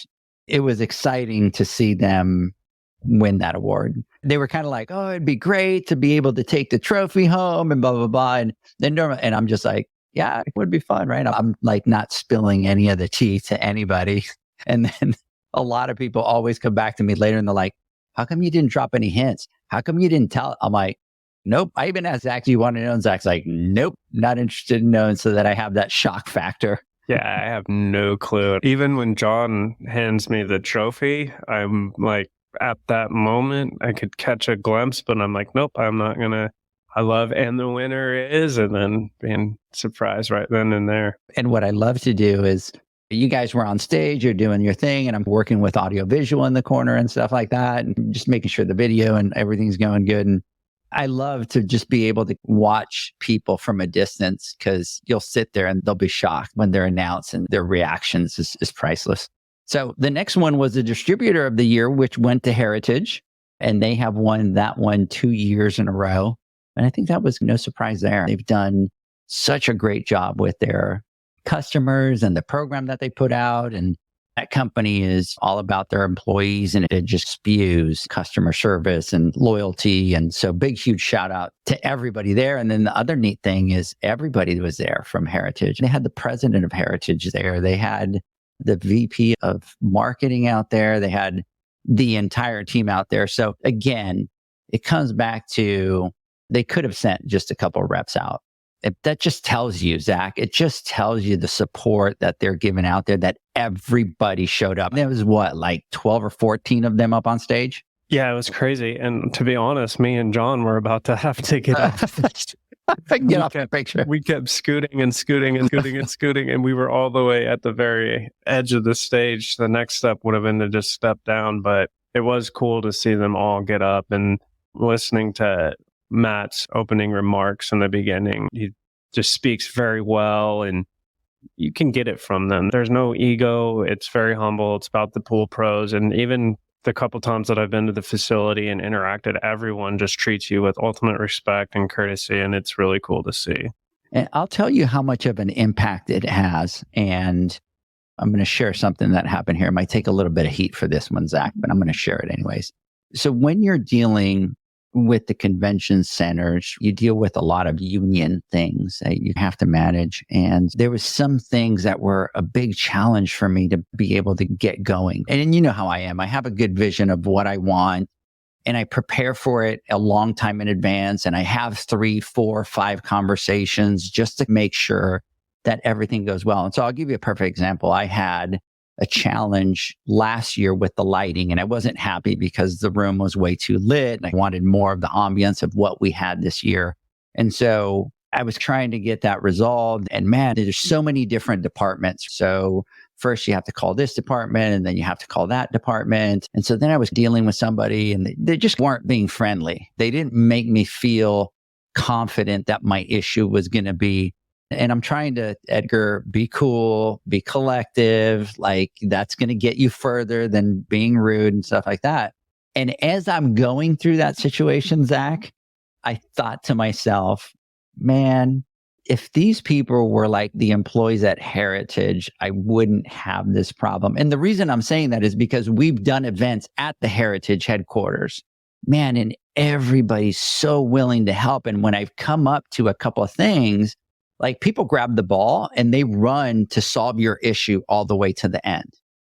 it was exciting to see them win that award. They were kind of like, oh, it'd be great to be able to take the trophy home and blah, blah, blah. And then and I'm just like, yeah, it would be fun, right? I'm like not spilling any of the tea to anybody. And then a lot of people always come back to me later and they're like, how come you didn't drop any hints? How come you didn't tell? I'm like, nope. I even asked Zach, do you want to know? And Zach's like, nope, not interested in knowing, so that I have that shock factor. Yeah, I have no clue. Even when John hands me the trophy, I'm like, at that moment, I could catch a glimpse, but I'm like, nope, I'm not going to. I love, and the winner is, and then being surprised right then and there. And what I love to do is, you guys were on stage, you're doing your thing, and I'm working with audio visual in the corner and stuff like that, and just making sure the video and everything's going good. And I love to just be able to watch people from a distance, because you'll sit there and they'll be shocked when they're announced, and their reactions is priceless. So the next one was the Distributor of the Year, which went to Heritage, and they have won that one 2 years in a row. And I think that was no surprise there. They've done such a great job with their customers and the program that they put out. And that company is all about their employees, and it just spews customer service and loyalty. And so big, huge shout out to everybody there. And then the other neat thing is everybody was there from Heritage. They had the president of Heritage there. They had the VP of marketing out there. They had the entire team out there. So again, it comes back to, they could have sent just a couple of reps out. That just tells you, Zach, it just tells you the support that they're giving out there, that everybody showed up. There was what, like 12 or 14 of them up on stage? Yeah, it was crazy. And to be honest, me and John were about to have to get off. Get off that picture. We kept scooting and scooting and scooting and scooting, and we were all the way at the very edge of the stage. The next step would have been to just step down, but it was cool to see them all get up. And listening to Matt's opening remarks in the beginning, he just speaks very well, and you can get it from them. There's no ego. It's very humble. It's about the pool pros. And even the couple times that I've been to the facility and interacted, everyone just treats you with ultimate respect and courtesy, and it's really cool to see. And I'll tell you how much of an impact it has. And I'm going to share something that happened here. It might take a little bit of heat for this one, Zach, but I'm going to share it anyways. So when you're dealing with the convention centers, you deal with a lot of union things that you have to manage. And there was some things that were a big challenge for me to be able to get going. And you know how I am. I have a good vision of what I want and I prepare for it a long time in advance. And I have 3, 4, 5 conversations just to make sure that everything goes well. And so I'll give you a perfect example. I had a challenge last year with the lighting, and I wasn't happy because the room was way too lit. And I wanted more of the ambience of what we had this year. And so I was trying to get that resolved. And man, there's so many different departments. So first you have to call this department and then you have to call that department. And so then I was dealing with somebody and they just weren't being friendly. They didn't make me feel confident that my issue was going to be. And I'm trying to, Edgar, be cool, be collective. Like that's going to get you further than being rude and stuff like that. And as I'm going through that situation, Zach, I thought to myself, man, if these people were like the employees at Heritage, I wouldn't have this problem. And the reason I'm saying that is because we've done events at the Heritage headquarters, man, and everybody's so willing to help. And when I've come up to a couple of things, like people grab the ball and they run to solve your issue all the way to the end.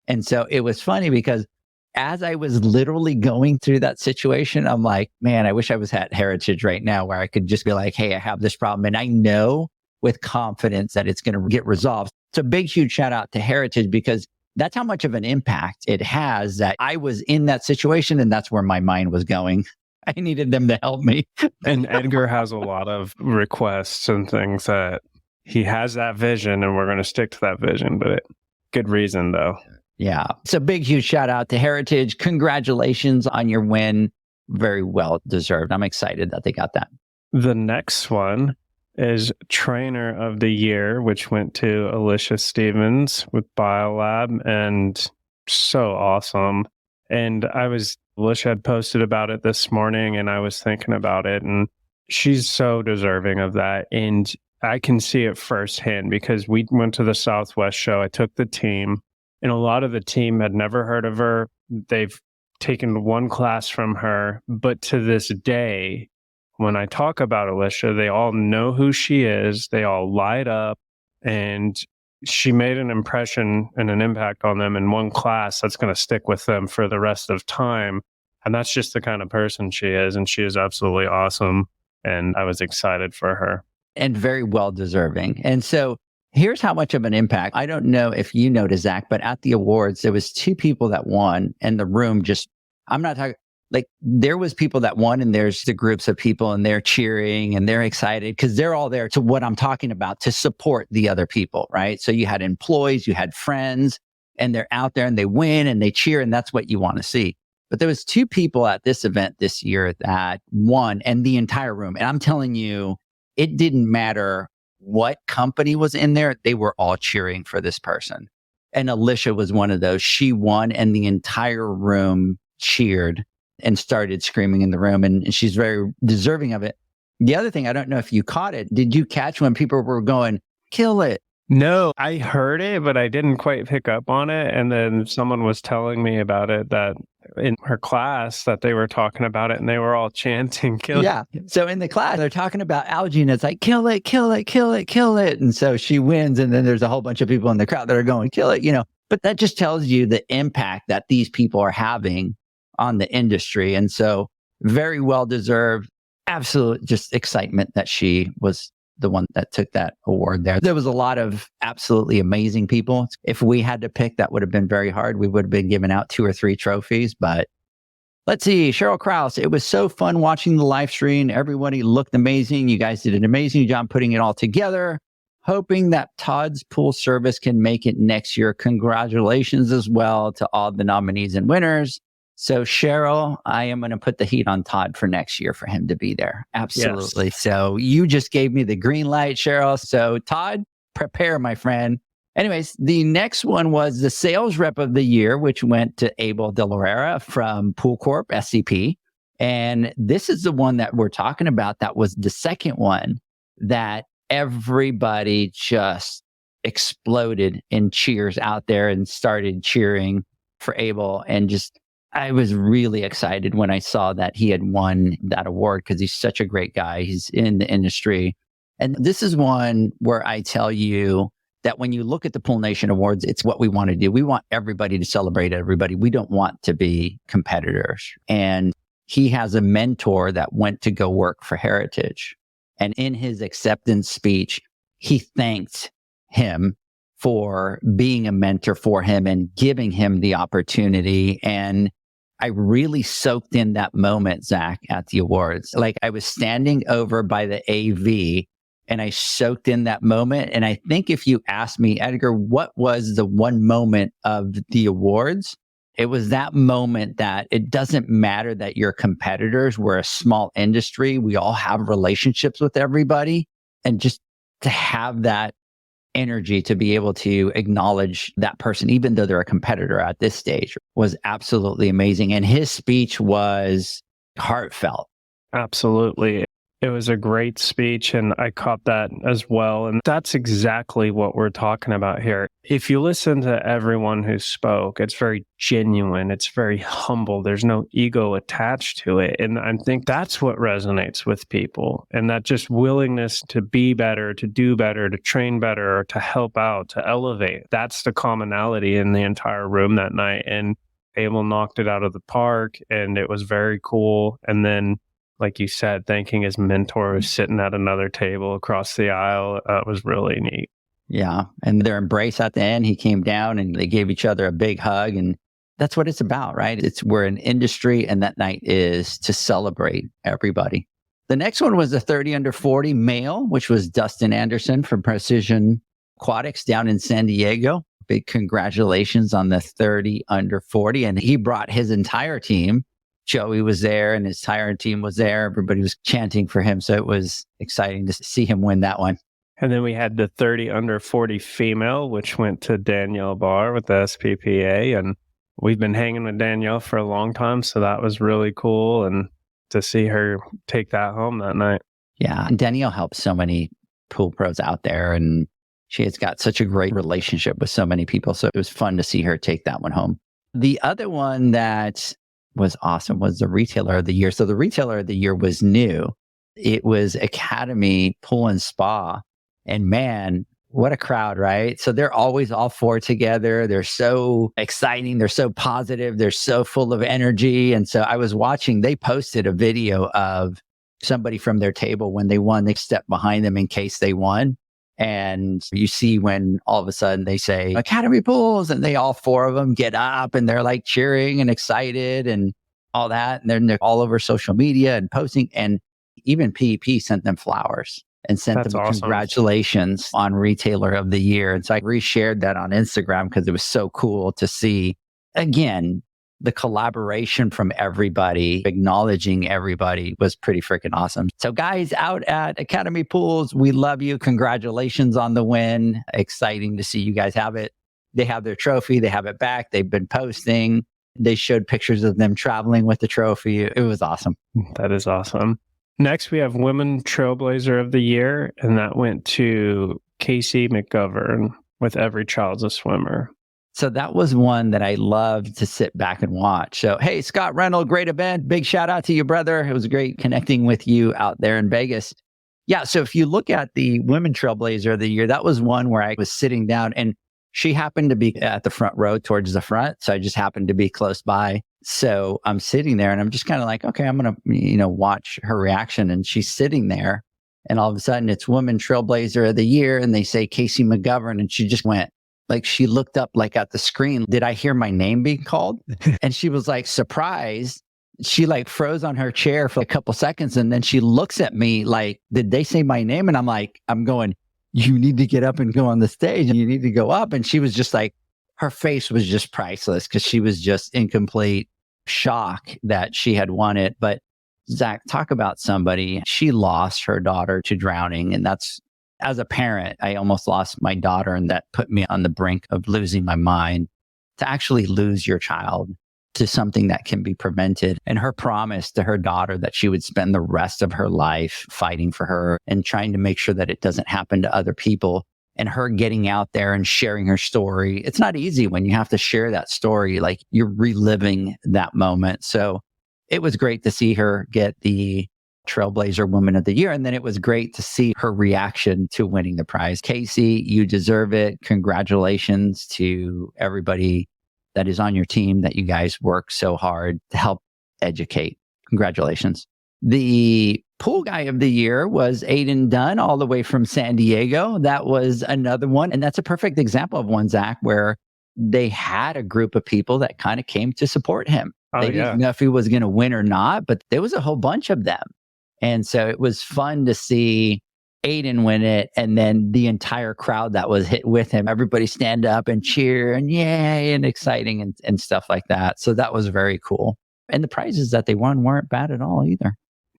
And so it was funny because as I was literally going through that situation, I'm like, man, I wish I was at Heritage right now where I could just be like, hey, I have this problem. And I know with confidence that it's going to get resolved. So big, huge shout out to Heritage because that's how much of an impact it has that I was in that situation and that's where my mind was going. I needed them to help me. And Edgar has a lot of requests and things that he has that vision and we're going to stick to that vision, but good reason though. Yeah. So big, huge shout out to Heritage. Congratulations on your win. Very well deserved. I'm excited that they got that. The next one is Trainer of the Year, which went to Alicia Stevens with BioLab, and so awesome. And Alicia had posted about it this morning and I was thinking about it and she's so deserving of that. And I can see it firsthand because we went to the Southwest show. I took the team and a lot of the team had never heard of her. They've taken one class from her, but to this day, when I talk about Alicia, they all know who she is. They all light up and she made an impression and an impact on them in one class that's going to stick with them for the rest of time. And that's just the kind of person she is. And she is absolutely awesome. And I was excited for her. And very well deserving. And so here's how much of an impact. I don't know if you noticed, Zach, but at the awards, there was 2 people that won and the room just, I'm not talking, like there was people that won and there's the groups of people and they're cheering and they're excited because they're all there to what I'm talking about to support the other people, right? So you had employees, you had friends, and they're out there and they win and they cheer and that's what you want to see. But there was 2 people at this event this year that won and the entire room. And I'm telling you, it didn't matter what company was in there. They were all cheering for this person. And Alicia was one of those. She won and the entire room cheered and started screaming in the room. And she's very deserving of it. The other thing, I don't know if you caught it. Did you catch when people were going, kill it? No, I heard it, but I didn't quite pick up on it. And then someone was telling me about it that in her class that they were talking about it and they were all chanting, kill it. Yeah. So in the class, they're talking about algae and it's like, kill it, kill it, kill it, kill it. And so she wins. And then there's a whole bunch of people in the crowd that are going, kill it, but that just tells you the impact that these people are having on the industry. And so very well deserved, absolute just excitement that she was the one that took that award there. There was a lot of absolutely amazing people. If we had to pick, that would have been very hard. We would have been giving out 2 or 3 trophies, but let's see. Cheryl Krause, it was so fun watching the live stream. Everybody looked amazing. You guys did an amazing job putting it all together. Hoping that Todd's pool service can make it next year. Congratulations as well to all the nominees and winners. So Cheryl, I am going to put the heat on Todd for next year for him to be there. Absolutely. Yes. So you just gave me the green light, Cheryl. So Todd, prepare, my friend. Anyways, the next one was the sales rep of the year, which went to Abel De Lorera from Pool Corp, SCP. And this is the one that we're talking about. That was the second one that everybody just exploded in cheers out there and started cheering for Abel and just I was really excited when I saw that he had won that award because he's such a great guy. He's in the industry. And this is one where I tell you that when you look at the Pool Nation Awards, it's what we want to do. We want everybody to celebrate everybody. We don't want to be competitors. And he has a mentor that went to go work for Heritage. And in his acceptance speech, he thanked him for being a mentor for him and giving him the opportunity. And I really soaked in that moment, Zach, at the awards. Like I was standing over by the AV and I soaked in that moment. And I think if you asked me, Edgar, what was the one moment of the awards? It was that moment that it doesn't matter that you're competitors. We're a small industry. We all have relationships with everybody. And just to have that energy to be able to acknowledge that person, even though they're a competitor at this stage, was absolutely amazing. And his speech was heartfelt. Absolutely. It was a great speech, and I caught that as well. And that's exactly what we're talking about here. If you listen to everyone who spoke, it's very genuine. It's very humble. There's no ego attached to it. And I think that's what resonates with people. And that just willingness to be better, to do better, to train better, to help out, to elevate. That's the commonality in the entire room that night. And Abel knocked it out of the park, and it was very cool. And then, like you said, thanking his mentor who's sitting at another table across the aisle. Was really neat. Yeah. And their embrace at the end, he came down and they gave each other a big hug. And that's what it's about, right? We're an industry, and that night is to celebrate everybody. The next one was the 30 under 40 male, which was Dustin Anderson from Precision Aquatics down in San Diego. Big congratulations on the 30 under 40. And he brought his entire team. Joey was there and his entire team was there. Everybody was chanting for him. So it was exciting to see him win that one. And then we had the 30 under 40 female, which went to Danielle Barr with the SPPA. And we've been hanging with Danielle for a long time. So that was really cool. And to see her take that home that night. Yeah. And Danielle helps so many pool pros out there. And she has got such a great relationship with so many people. So it was fun to see her take that one home. The other one that was awesome was the Retailer of the Year. So the Retailer of the Year was new. It was Academy Pool and Spa. And man, what a crowd, right? So they're always all four together. They're so exciting. They're so positive. They're so full of energy. And so I was watching, they posted a video of somebody from their table when they won. They stepped behind them in case they won. And you see when all of a sudden they say Academy Pools, and they all four of them get up and they're like cheering and excited and all that. And they're all over social media and posting. And even PEP sent them flowers and sent them awesome. Congratulations on Retailer of the Year. And so I reshared that on Instagram because it was so cool to see, again, the collaboration from everybody, acknowledging everybody was pretty freaking awesome. So guys out at Academy Pools, we love you. Congratulations on the win. Exciting to see you guys have it. They have their trophy. They have it back. They've been posting. They showed pictures of them traveling with the trophy. It was awesome. That is awesome. Next, we have Women Trailblazer of the Year, and that went to Casey McGovern with Every Child's a Swimmer. So that was one that I loved to sit back and watch. So, hey, Scott Reynolds, great event. Big shout out to you, brother. It was great connecting with you out there in Vegas. Yeah. So if you look at the Women Trailblazer of the Year, that was one where I was sitting down and she happened to be at the front row towards the front. So I just happened to be close by. So I'm sitting there and I'm just kind of like, okay, I'm going to, watch her reaction. And she's sitting there and all of a sudden it's Women Trailblazer of the Year. And they say Casey McGovern. And she just went, like, she looked up like at the screen. Did I hear my name being called? And she was like surprised. She like froze on her chair for a couple seconds. And then she looks at me like, did they say my name? And I'm going, you need to get up and go on the stage and you need to go up. And she was just like, her face was just priceless because she was just in complete shock that she had won it. But Zach, talk about somebody. She lost her daughter to drowning. And that's, as a parent, I almost lost my daughter, and that put me on the brink of losing my mind. To actually lose your child to something that can be prevented. And her promise to her daughter that she would spend the rest of her life fighting for her and trying to make sure that it doesn't happen to other people. and her getting out there and sharing her story. It's not easy when you have to share that story, like you're reliving that moment. So it was great to see her get the Trailblazer Woman of the Year. And then it was great to see her reaction to winning the prize. Casey, you deserve it. Congratulations to everybody that is on your team, that you guys work so hard to help educate. Congratulations. The pool guy of the year was Aiden Dunn, all the way from San Diego. That was another one. And that's a perfect example of one, Zach, where they had a group of people that kind of came to support him. They didn't know if he was going to win or not, but there was a whole bunch of them. And so it was fun to see Aiden win it, and then the entire crowd that was hit with him, everybody stand up and cheer and yay and exciting and stuff like that. So that was very cool. And the prizes that they won weren't bad at all either.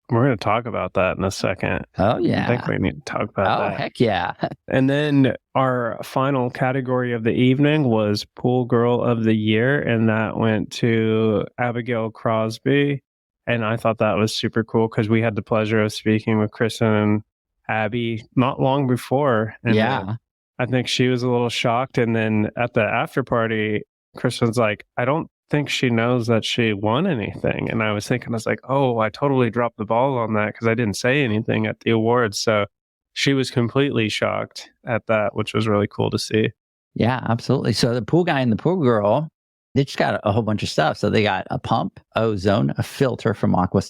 We're going to talk about that in a second. Oh, yeah. I think we need to talk about that. Oh, heck yeah. And then our final category of the evening was Pool Girl of the Year, and that went to Abigail Crosby. And I thought that was super cool because we had the pleasure of speaking with Kristen and Abby not long before. And I think she was a little shocked. And then at the after party, Kristen's like, I don't think she knows that she won anything. And I was thinking, I was like, oh, I totally dropped the ball on that because I didn't say anything at the awards. So she was completely shocked at that, which was really cool to see. Yeah, absolutely. So the pool guy and the pool girl, they just got a whole bunch of stuff. So they got a pump, ozone, a filter from Aqua.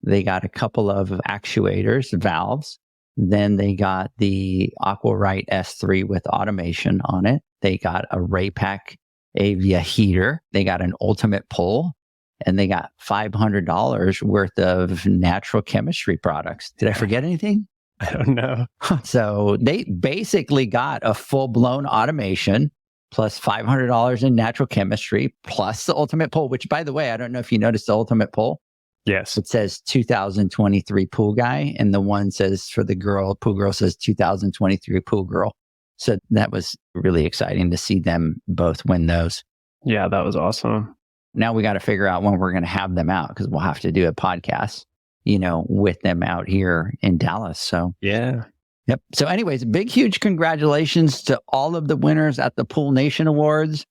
They got a couple of actuators, valves. Then they got the Aqua S3 with automation on it. They got a Raypak Avia heater. They got an ultimate pull, and they got $500 worth of natural chemistry products. Did I forget anything? I don't know. So they basically got a full-blown automation plus $500 in natural chemistry plus the ultimate pull, which, by the way, I don't know if you noticed the ultimate pull. Yes. It says 2023 pool guy, and the one says for the girl, pool girl says 2023 pool girl. So that was really exciting to see them both win those. Yeah, that was awesome. Now we got to figure out when we're going to have them out, because we'll have to do a podcast, with them out here in Dallas. So yeah. Yep. So anyways, big, huge congratulations to all of the winners at the Pool Nation Awards.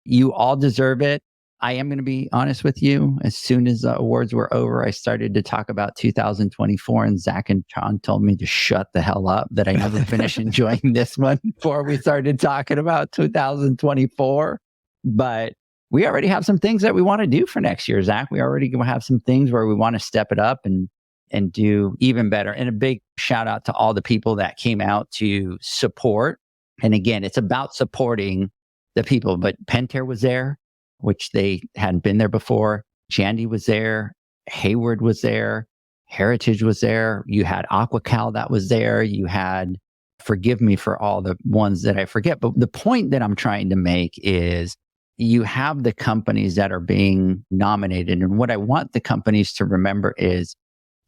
You all deserve it. I am going to be honest with you. As soon as the awards were over, I started to talk about 2024, and Zach and John told me to shut the hell up, that I never finished enjoying this one before we started talking about 2024. But we already have some things that we want to do for next year, Zach. We already have some things where we want to step it up and do even better. And a big shout out to all the people that came out to support. And again, it's about supporting the people. But Pentair was there, which they hadn't been there before. Jandy was there. Hayward was there. Heritage was there. You had AquaCal that was there. You had, forgive me for all the ones that I forget, but the point that I'm trying to make is you have the companies that are being nominated. And what I want the companies to remember is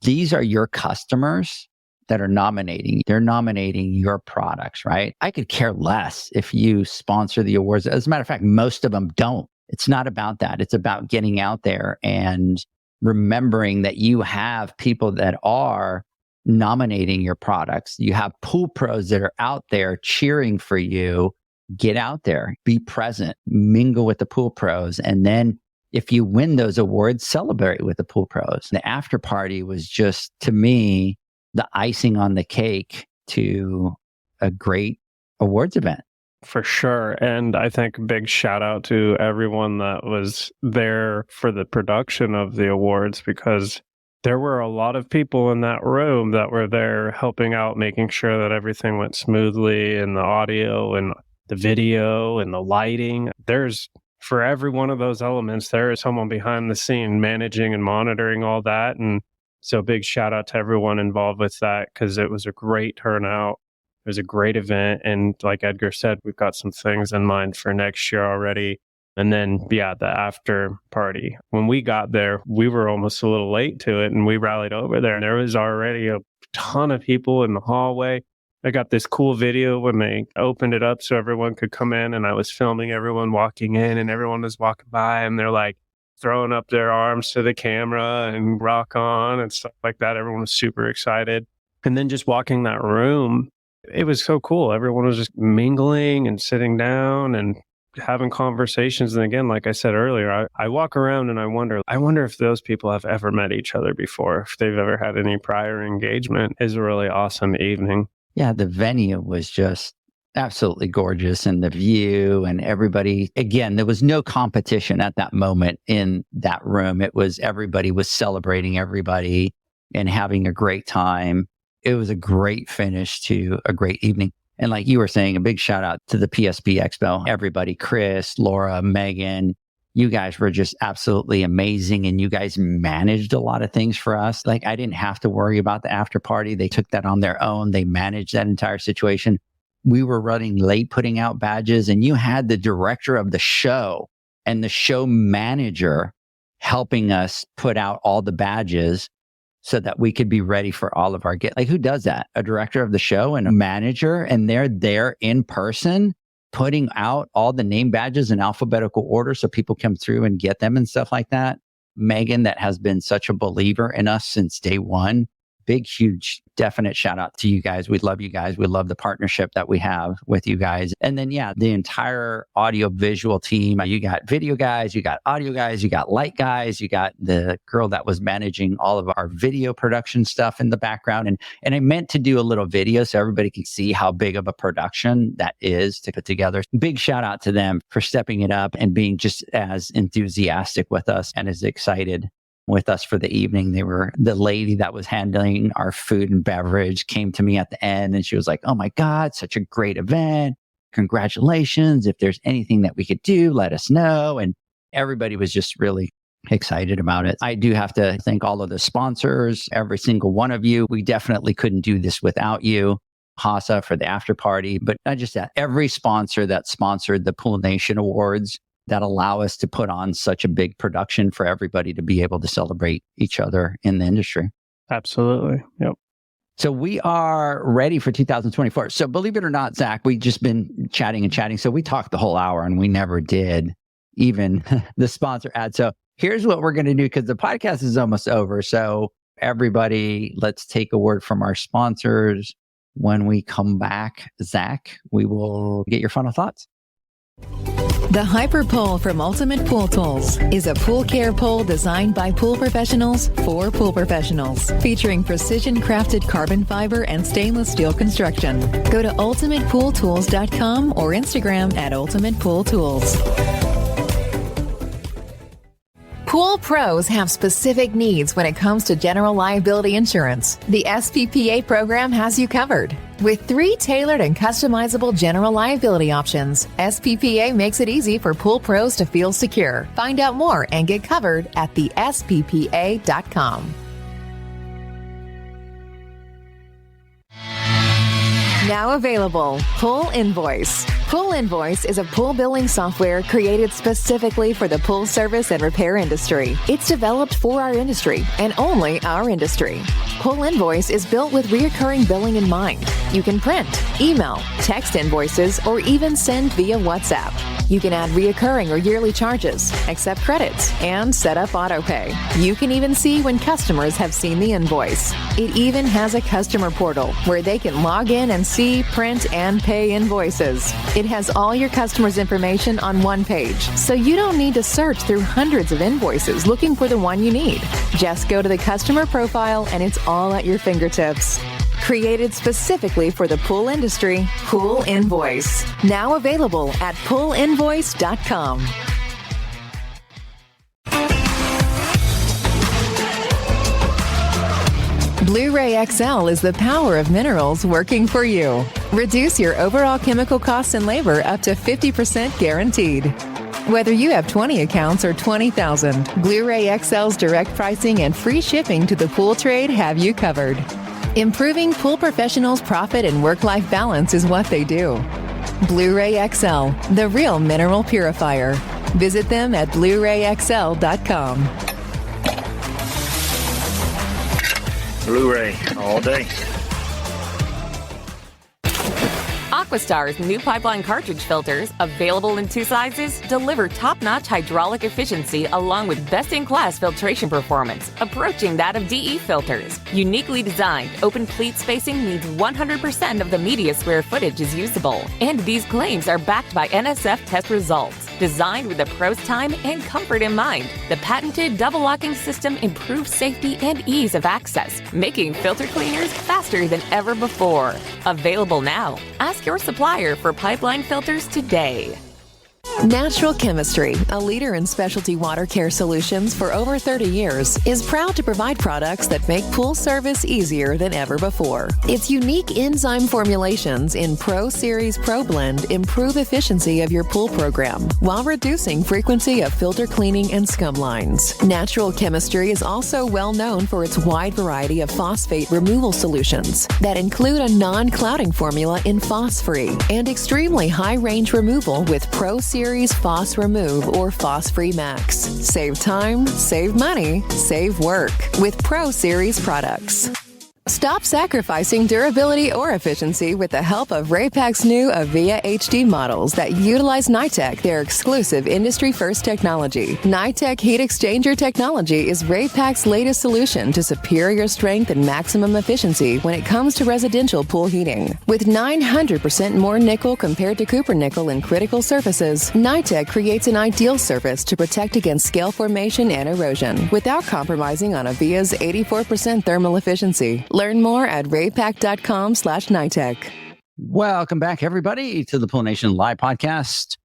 these are your customers that are nominating. They're nominating your products, right? I could care less if you sponsor the awards. As a matter of fact, most of them don't. It's not about that. It's about getting out there and remembering that you have people that are nominating your products. You have pool pros that are out there cheering for you. Get out there, be present, mingle with the pool pros. And then if you win those awards, celebrate with the pool pros. The after party was just, to me, the icing on the cake to a great awards event. For sure. And I think a big shout out to everyone that was there for the production of the awards, because there were a lot of people in that room that were there helping out, making sure that everything went smoothly, and the audio and the video and the lighting. There's, for every one of those elements, there is someone behind the scene managing and monitoring all that. And so big shout out to everyone involved with that, because it was a great turnout. It was a great event. And like Edgar said, we've got some things in mind for next year already. And then, the after party. When we got there, we were almost a little late to it, and we rallied over there, and there was already a ton of people in the hallway. I got this cool video when they opened it up so everyone could come in, and I was filming everyone walking in, and everyone was walking by, and they're like throwing up their arms to the camera and rock on and stuff like that. Everyone was super excited. And then just walking that room, it was so cool. Everyone was just mingling and sitting down and having conversations. And again, like I said earlier, I walk around and I wonder if those people have ever met each other before, if they've ever had any prior engagement. It was a really awesome evening. Yeah, the venue was just absolutely gorgeous, and the view and everybody. Again, there was no competition at that moment in that room. It was everybody was celebrating everybody and having a great time. It was a great finish to a great evening. And like you were saying, a big shout out to the PSP Expo. Everybody, Chris, Laura, Megan, you guys were just absolutely amazing. And you guys managed a lot of things for us. Like I didn't have to worry about the after party. They took that on their own. They managed that entire situation. We were running late putting out badges, and you had the director of the show and the show manager helping us put out all the badges so that we could be ready for all of our guests. Like who does that? A director of the show and a manager, and they're there in person putting out all the name badges in alphabetical order so people come through and get them and stuff like that. Megan, that has been such a believer in us since day one. Big, huge, definite shout out to you guys. We love you guys. We love the partnership that we have with you guys. And then, yeah, the entire audio visual team. You got video guys, you got audio guys, you got light guys, you got the girl that was managing all of our video production stuff in the background. And I meant to do a little video so everybody can see how big of a production that is to put together. Big shout out to them for stepping it up and being just as enthusiastic with us and as excited with us for the evening. They were the lady that was handling our food and beverage came to me at the end and she was like, "Oh my God, such a great event. Congratulations. If there's anything that we could do, let us know." And everybody was just really excited about it. I do have to thank all of the sponsors, every single one of you. We definitely couldn't do this without you. Hasa for the after party, but not just that, every sponsor that sponsored the Pool Nation Awards that allow us to put on such a big production for everybody to be able to celebrate each other in the industry. Absolutely. Yep. So we are ready for 2024. So believe it or not, Zach, we've just been chatting and chatting. So we talked the whole hour and we never did even the sponsor ad. So here's what we're going to do because the podcast is almost over. So everybody, let's take a word from our sponsors. When we come back, Zach, we will get your final thoughts. The Hyper Pole from Ultimate Pool Tools is a pool care pole designed by pool professionals for pool professionals, featuring precision-crafted carbon fiber and stainless steel construction. Go to ultimatepooltools.com or Instagram at Ultimate Pool Tools. Pool pros have specific needs when it comes to general liability insurance. The SPPA program has you covered. With 3 tailored and customizable general liability options, SPPA makes it easy for pool pros to feel secure. Find out more and get covered at thesppa.com. Now available, Pool Invoice. Pool Invoice is a pool billing software created specifically for the pool service and repair industry. It's developed for our industry and only our industry. Pool Invoice is built with recurring billing in mind. You can print, email, text invoices, or even send via WhatsApp. You can add reoccurring or yearly charges, accept credits, and set up autopay. You can even see when customers have seen the invoice. It even has a customer portal where they can log in and see, print, and pay invoices. It has all your customers' information on one page, so you don't need to search through hundreds of invoices looking for the one you need. Just go to the customer profile and it's all at your fingertips. Created specifically for the pool industry, Pool Invoice. Now available at poolinvoice.com. Blueray XL is the power of minerals working for you. Reduce your overall chemical costs and labor up to 50% guaranteed. Whether you have 20 accounts or 20,000, Blueray XL's direct pricing and free shipping to the pool trade have you covered. Improving pool professionals' profit and work-life balance is what they do. Blueray XL, the real mineral purifier. Visit them at BlueRayXL.com. Blueray all day. Aquastar's new pipeline cartridge filters, available in 2 sizes, deliver top-notch hydraulic efficiency along with best-in-class filtration performance, approaching that of DE filters. Uniquely designed, open pleat spacing means 100% of the media square footage is usable. And these claims are backed by NSF test results. Designed with the pro's time and comfort in mind, the patented double locking system improves safety and ease of access, making filter cleaners faster than ever before. Available now. Ask your supplier for pipeline filters today. Natural Chemistry, a leader in specialty water care solutions for over 30 years, is proud to provide products that make pool service easier than ever before. Its unique enzyme formulations in Pro Series Pro Blend improve efficiency of your pool program while reducing frequency of filter cleaning and scum lines. Natural Chemistry is also well known for its wide variety of phosphate removal solutions that include a non-clouding formula in Phos-Free and extremely high-range removal with Pro Series Phos Remove or Phos Free Max. Save time, save money, save work with Pro Series products. Stop sacrificing durability or efficiency with the help of Raypak's new Avia HD models that utilize NITEC, their exclusive industry-first technology. NITEC heat exchanger technology is Raypak's latest solution to superior strength and maximum efficiency when it comes to residential pool heating. With 900% more nickel compared to copper nickel in critical surfaces, NITEC creates an ideal surface to protect against scale formation and erosion without compromising on Avia's 84% thermal efficiency. Learn more at raypak.com/NITEC. Welcome back, everybody, to the Pool Nation Live podcast.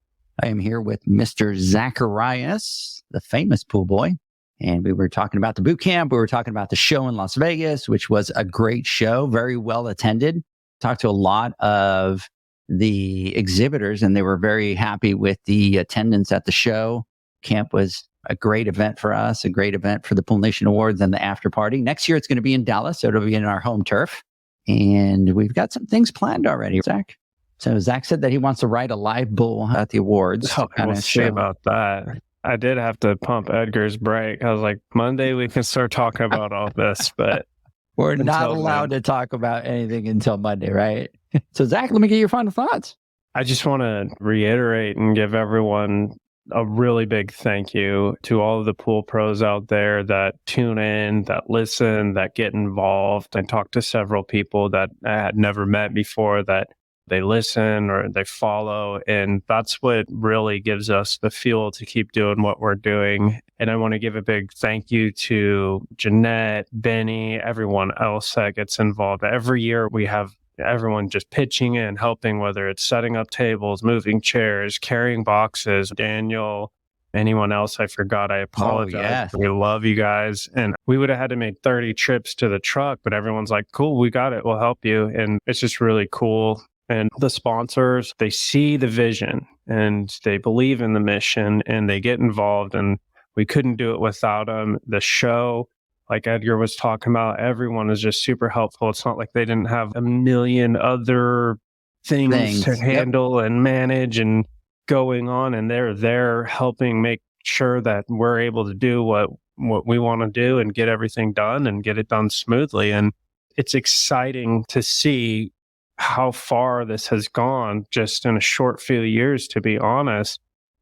I am here with Mr. Zacharias, the famous pool boy. And we were talking about the boot camp. We were talking about the show in Las Vegas, which was a great show, very well attended. Talked to a lot of the exhibitors, and they were very happy with the attendance at the show. Camp was a great event for us, a great event for the Pool Nation Awards and the after party. Next year, it's going to be in Dallas, so it'll be in our home turf. And we've got some things planned already, Zach. So Zach said that he wants to ride a live bull at the awards. We'll see about that. I did have to pump Edgar's brake. I was like, Monday we can start talking about all this, but we're not allowed to talk about anything until Monday, right? So Zach, let me get your final thoughts. I just want to reiterate and give everyone a really big thank you to all of the pool pros out there that tune in, that listen, that get involved. I talked to several people that I had never met before that they listen or they follow. And that's what really gives us the fuel to keep doing what we're doing. And I want to give a big thank you to Jeanette, Benny, everyone else that gets involved. Every year we have everyone just pitching in, helping, whether it's setting up tables, moving chairs, carrying boxes. Daniel, anyone else I forgot, I apologize. Oh, yes. We love you guys. And we would have had to make 30 trips to the truck, but everyone's like, cool, we got it. We'll help you. And it's just really cool. And the sponsors, they see the vision and they believe in the mission and they get involved. And we couldn't do it without them. The show, like Edgar was talking about, everyone is just super helpful. It's not like they didn't have a million other things to handle and manage and going on. And they're there helping make sure that we're able to do what we want to do and get everything done and get it done smoothly. And it's exciting to see how far this has gone just in a short few years, to be honest.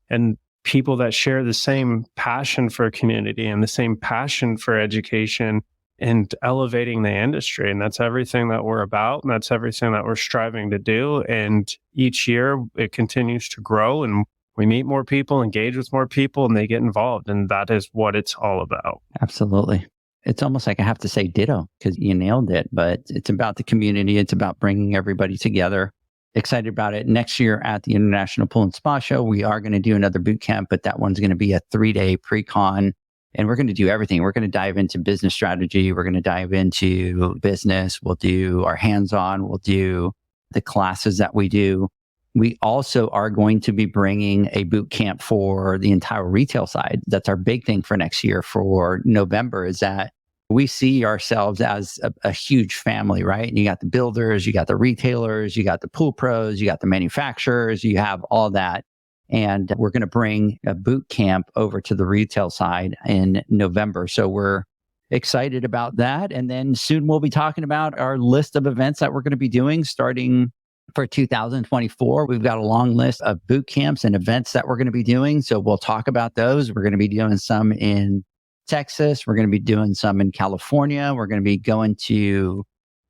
And people that share the same passion for community and the same passion for education and elevating the industry. And that's everything that we're about. And that's everything that we're striving to do. And each year it continues to grow and we meet more people, engage with more people, and they get involved. And that is what it's all about. Absolutely. It's almost like I have to say ditto because you nailed it, but it's about the community. It's about bringing everybody together. Excited about it. Next year at the International Pool and Spa Show, we are going to do another boot camp, but that one's going to be a 3-day pre-con. And we're going to do everything. We're going to dive into business strategy. We're going to dive into business. We'll do our hands-on. We'll do the classes that we do. We also are going to be bringing a boot camp for the entire retail side. That's our big thing for next year for November, is that we see ourselves as a huge family, right? And you got the builders, you got the retailers, you got the pool pros, you got the manufacturers, you have all that. And we're going to bring a boot camp over to the retail side in November. So we're excited about that. And then soon we'll be talking about our list of events that we're going to be doing starting for 2024. We've got a long list of boot camps and events that we're going to be doing. So we'll talk about those. We're going to be doing some in Texas. We're going to be doing some in California. We're going to be going to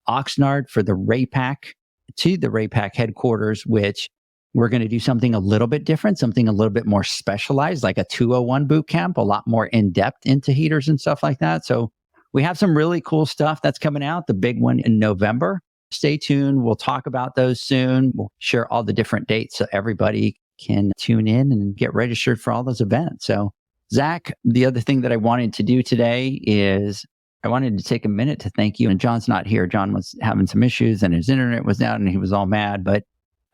Oxnard for the Raypak, to the Raypak headquarters, which we're going to do something a little bit different, something a little bit more specialized, like a 201 boot camp, a lot more in depth into heaters and stuff like that. So we have some really cool stuff that's coming out, the big one in November. Stay tuned. We'll talk about those soon. We'll share all the different dates so everybody can tune in and get registered for all those events. So Zach, the other thing that I wanted to do today is I wanted to take a minute to thank you. And John's not here. John was having some issues and his internet was down and he was all mad. But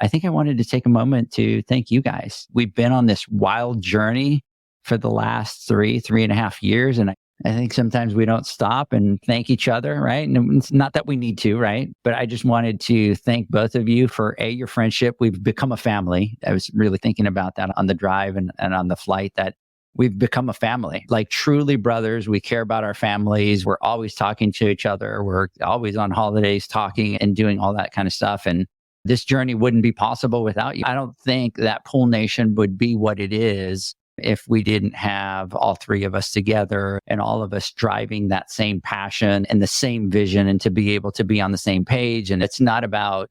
I think I wanted to take a moment to thank you guys. We've been on this wild journey for the last 3.5 years. And I think sometimes we don't stop and thank each other, right? And it's not that we need to, right? But I just wanted to thank both of you for your friendship. We've become a family. I was really thinking about that on the drive and on the flight, that we've become a family, like truly brothers. We care about our families. We're always talking to each other. We're always on holidays talking and doing all that kind of stuff. And this journey wouldn't be possible without you. I don't think that Pool Nation would be what it is if we didn't have all three of us together and all of us driving that same passion and the same vision, and to be able to be on the same page. And it's not about,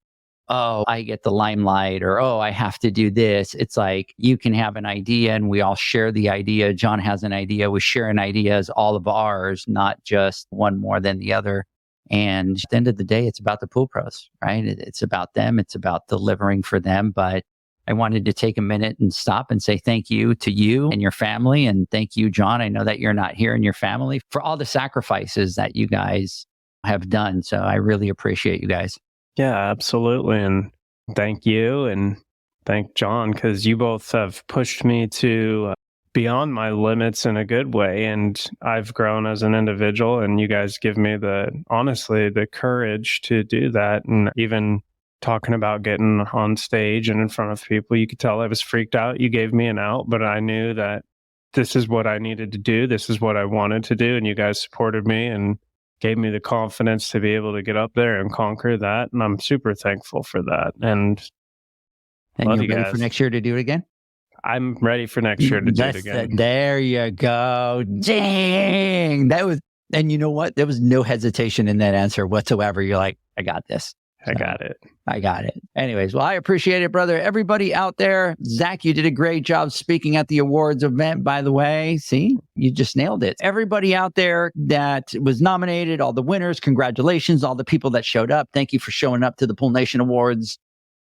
oh, I get the limelight, or, oh, I have to do this. It's like you can have an idea and we all share the idea. John has an idea. We share an idea as all of ours, not just one more than the other. And at the end of the day, it's about the pool pros, right? It's about them. It's about delivering for them. But I wanted to take a minute and stop and say thank you to you and your family. And thank you, John. I know that you're not here, and your family, for all the sacrifices that you guys have done. So I really appreciate you guys. Yeah, absolutely. And thank you. And thank John, because you both have pushed me to beyond my limits in a good way. And I've grown as an individual, and you guys give me honestly, the courage to do that. And even talking about getting on stage and in front of people, you could tell I was freaked out. You gave me an out, but I knew that this is what I needed to do. This is what I wanted to do. And you guys supported me and gave me the confidence to be able to get up there and conquer that. And I'm super thankful for that. And you're ready for next year to do it again? I'm ready for next year to do it again. There you go. Dang. And you know what? There was no hesitation in that answer whatsoever. You're like, I got this. I got it. Anyways, well, I appreciate it, brother. Everybody out there, Zach, you did a great job speaking at the awards event, by the way. See, you just nailed it. Everybody out there that was nominated, all the winners, congratulations. All the people that showed up, thank you for showing up to the Pool Nation Awards.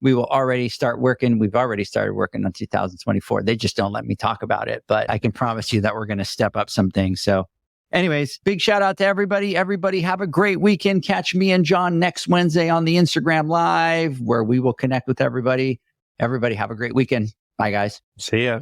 We will already start working. We've already started working on 2024. They just don't let me talk about it, but I can promise you that we're going to step up some things. So anyways, big shout out to everybody. Everybody have a great weekend. Catch me and John next Wednesday on the Instagram Live, where we will connect with everybody. Everybody have a great weekend. Bye, guys. See ya.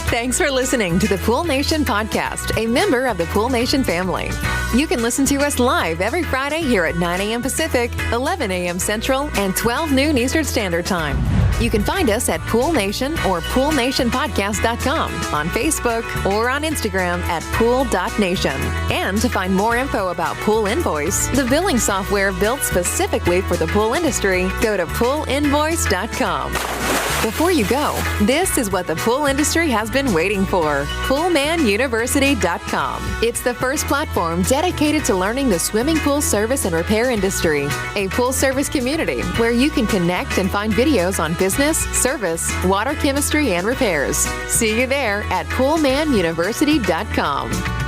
Thanks for listening to the Pool Nation podcast, a member of the Pool Nation family. You can listen to us live every Friday here at 9 a.m. Pacific, 11 a.m. Central, and 12 noon Eastern Standard Time. You can find us at Pool Nation or poolnationpodcast.com, on Facebook, or on Instagram at pool.nation. And to find more info about Pool Invoice, the billing software built specifically for the pool industry, go to poolinvoice.com. Before you go, this is what the pool industry has been waiting for. PoolmanUniversity.com. It's the first platform dedicated to learning the swimming pool service and repair industry. A pool service community where you can connect and find videos on business, service, water chemistry, and repairs. See you there at PoolmanUniversity.com.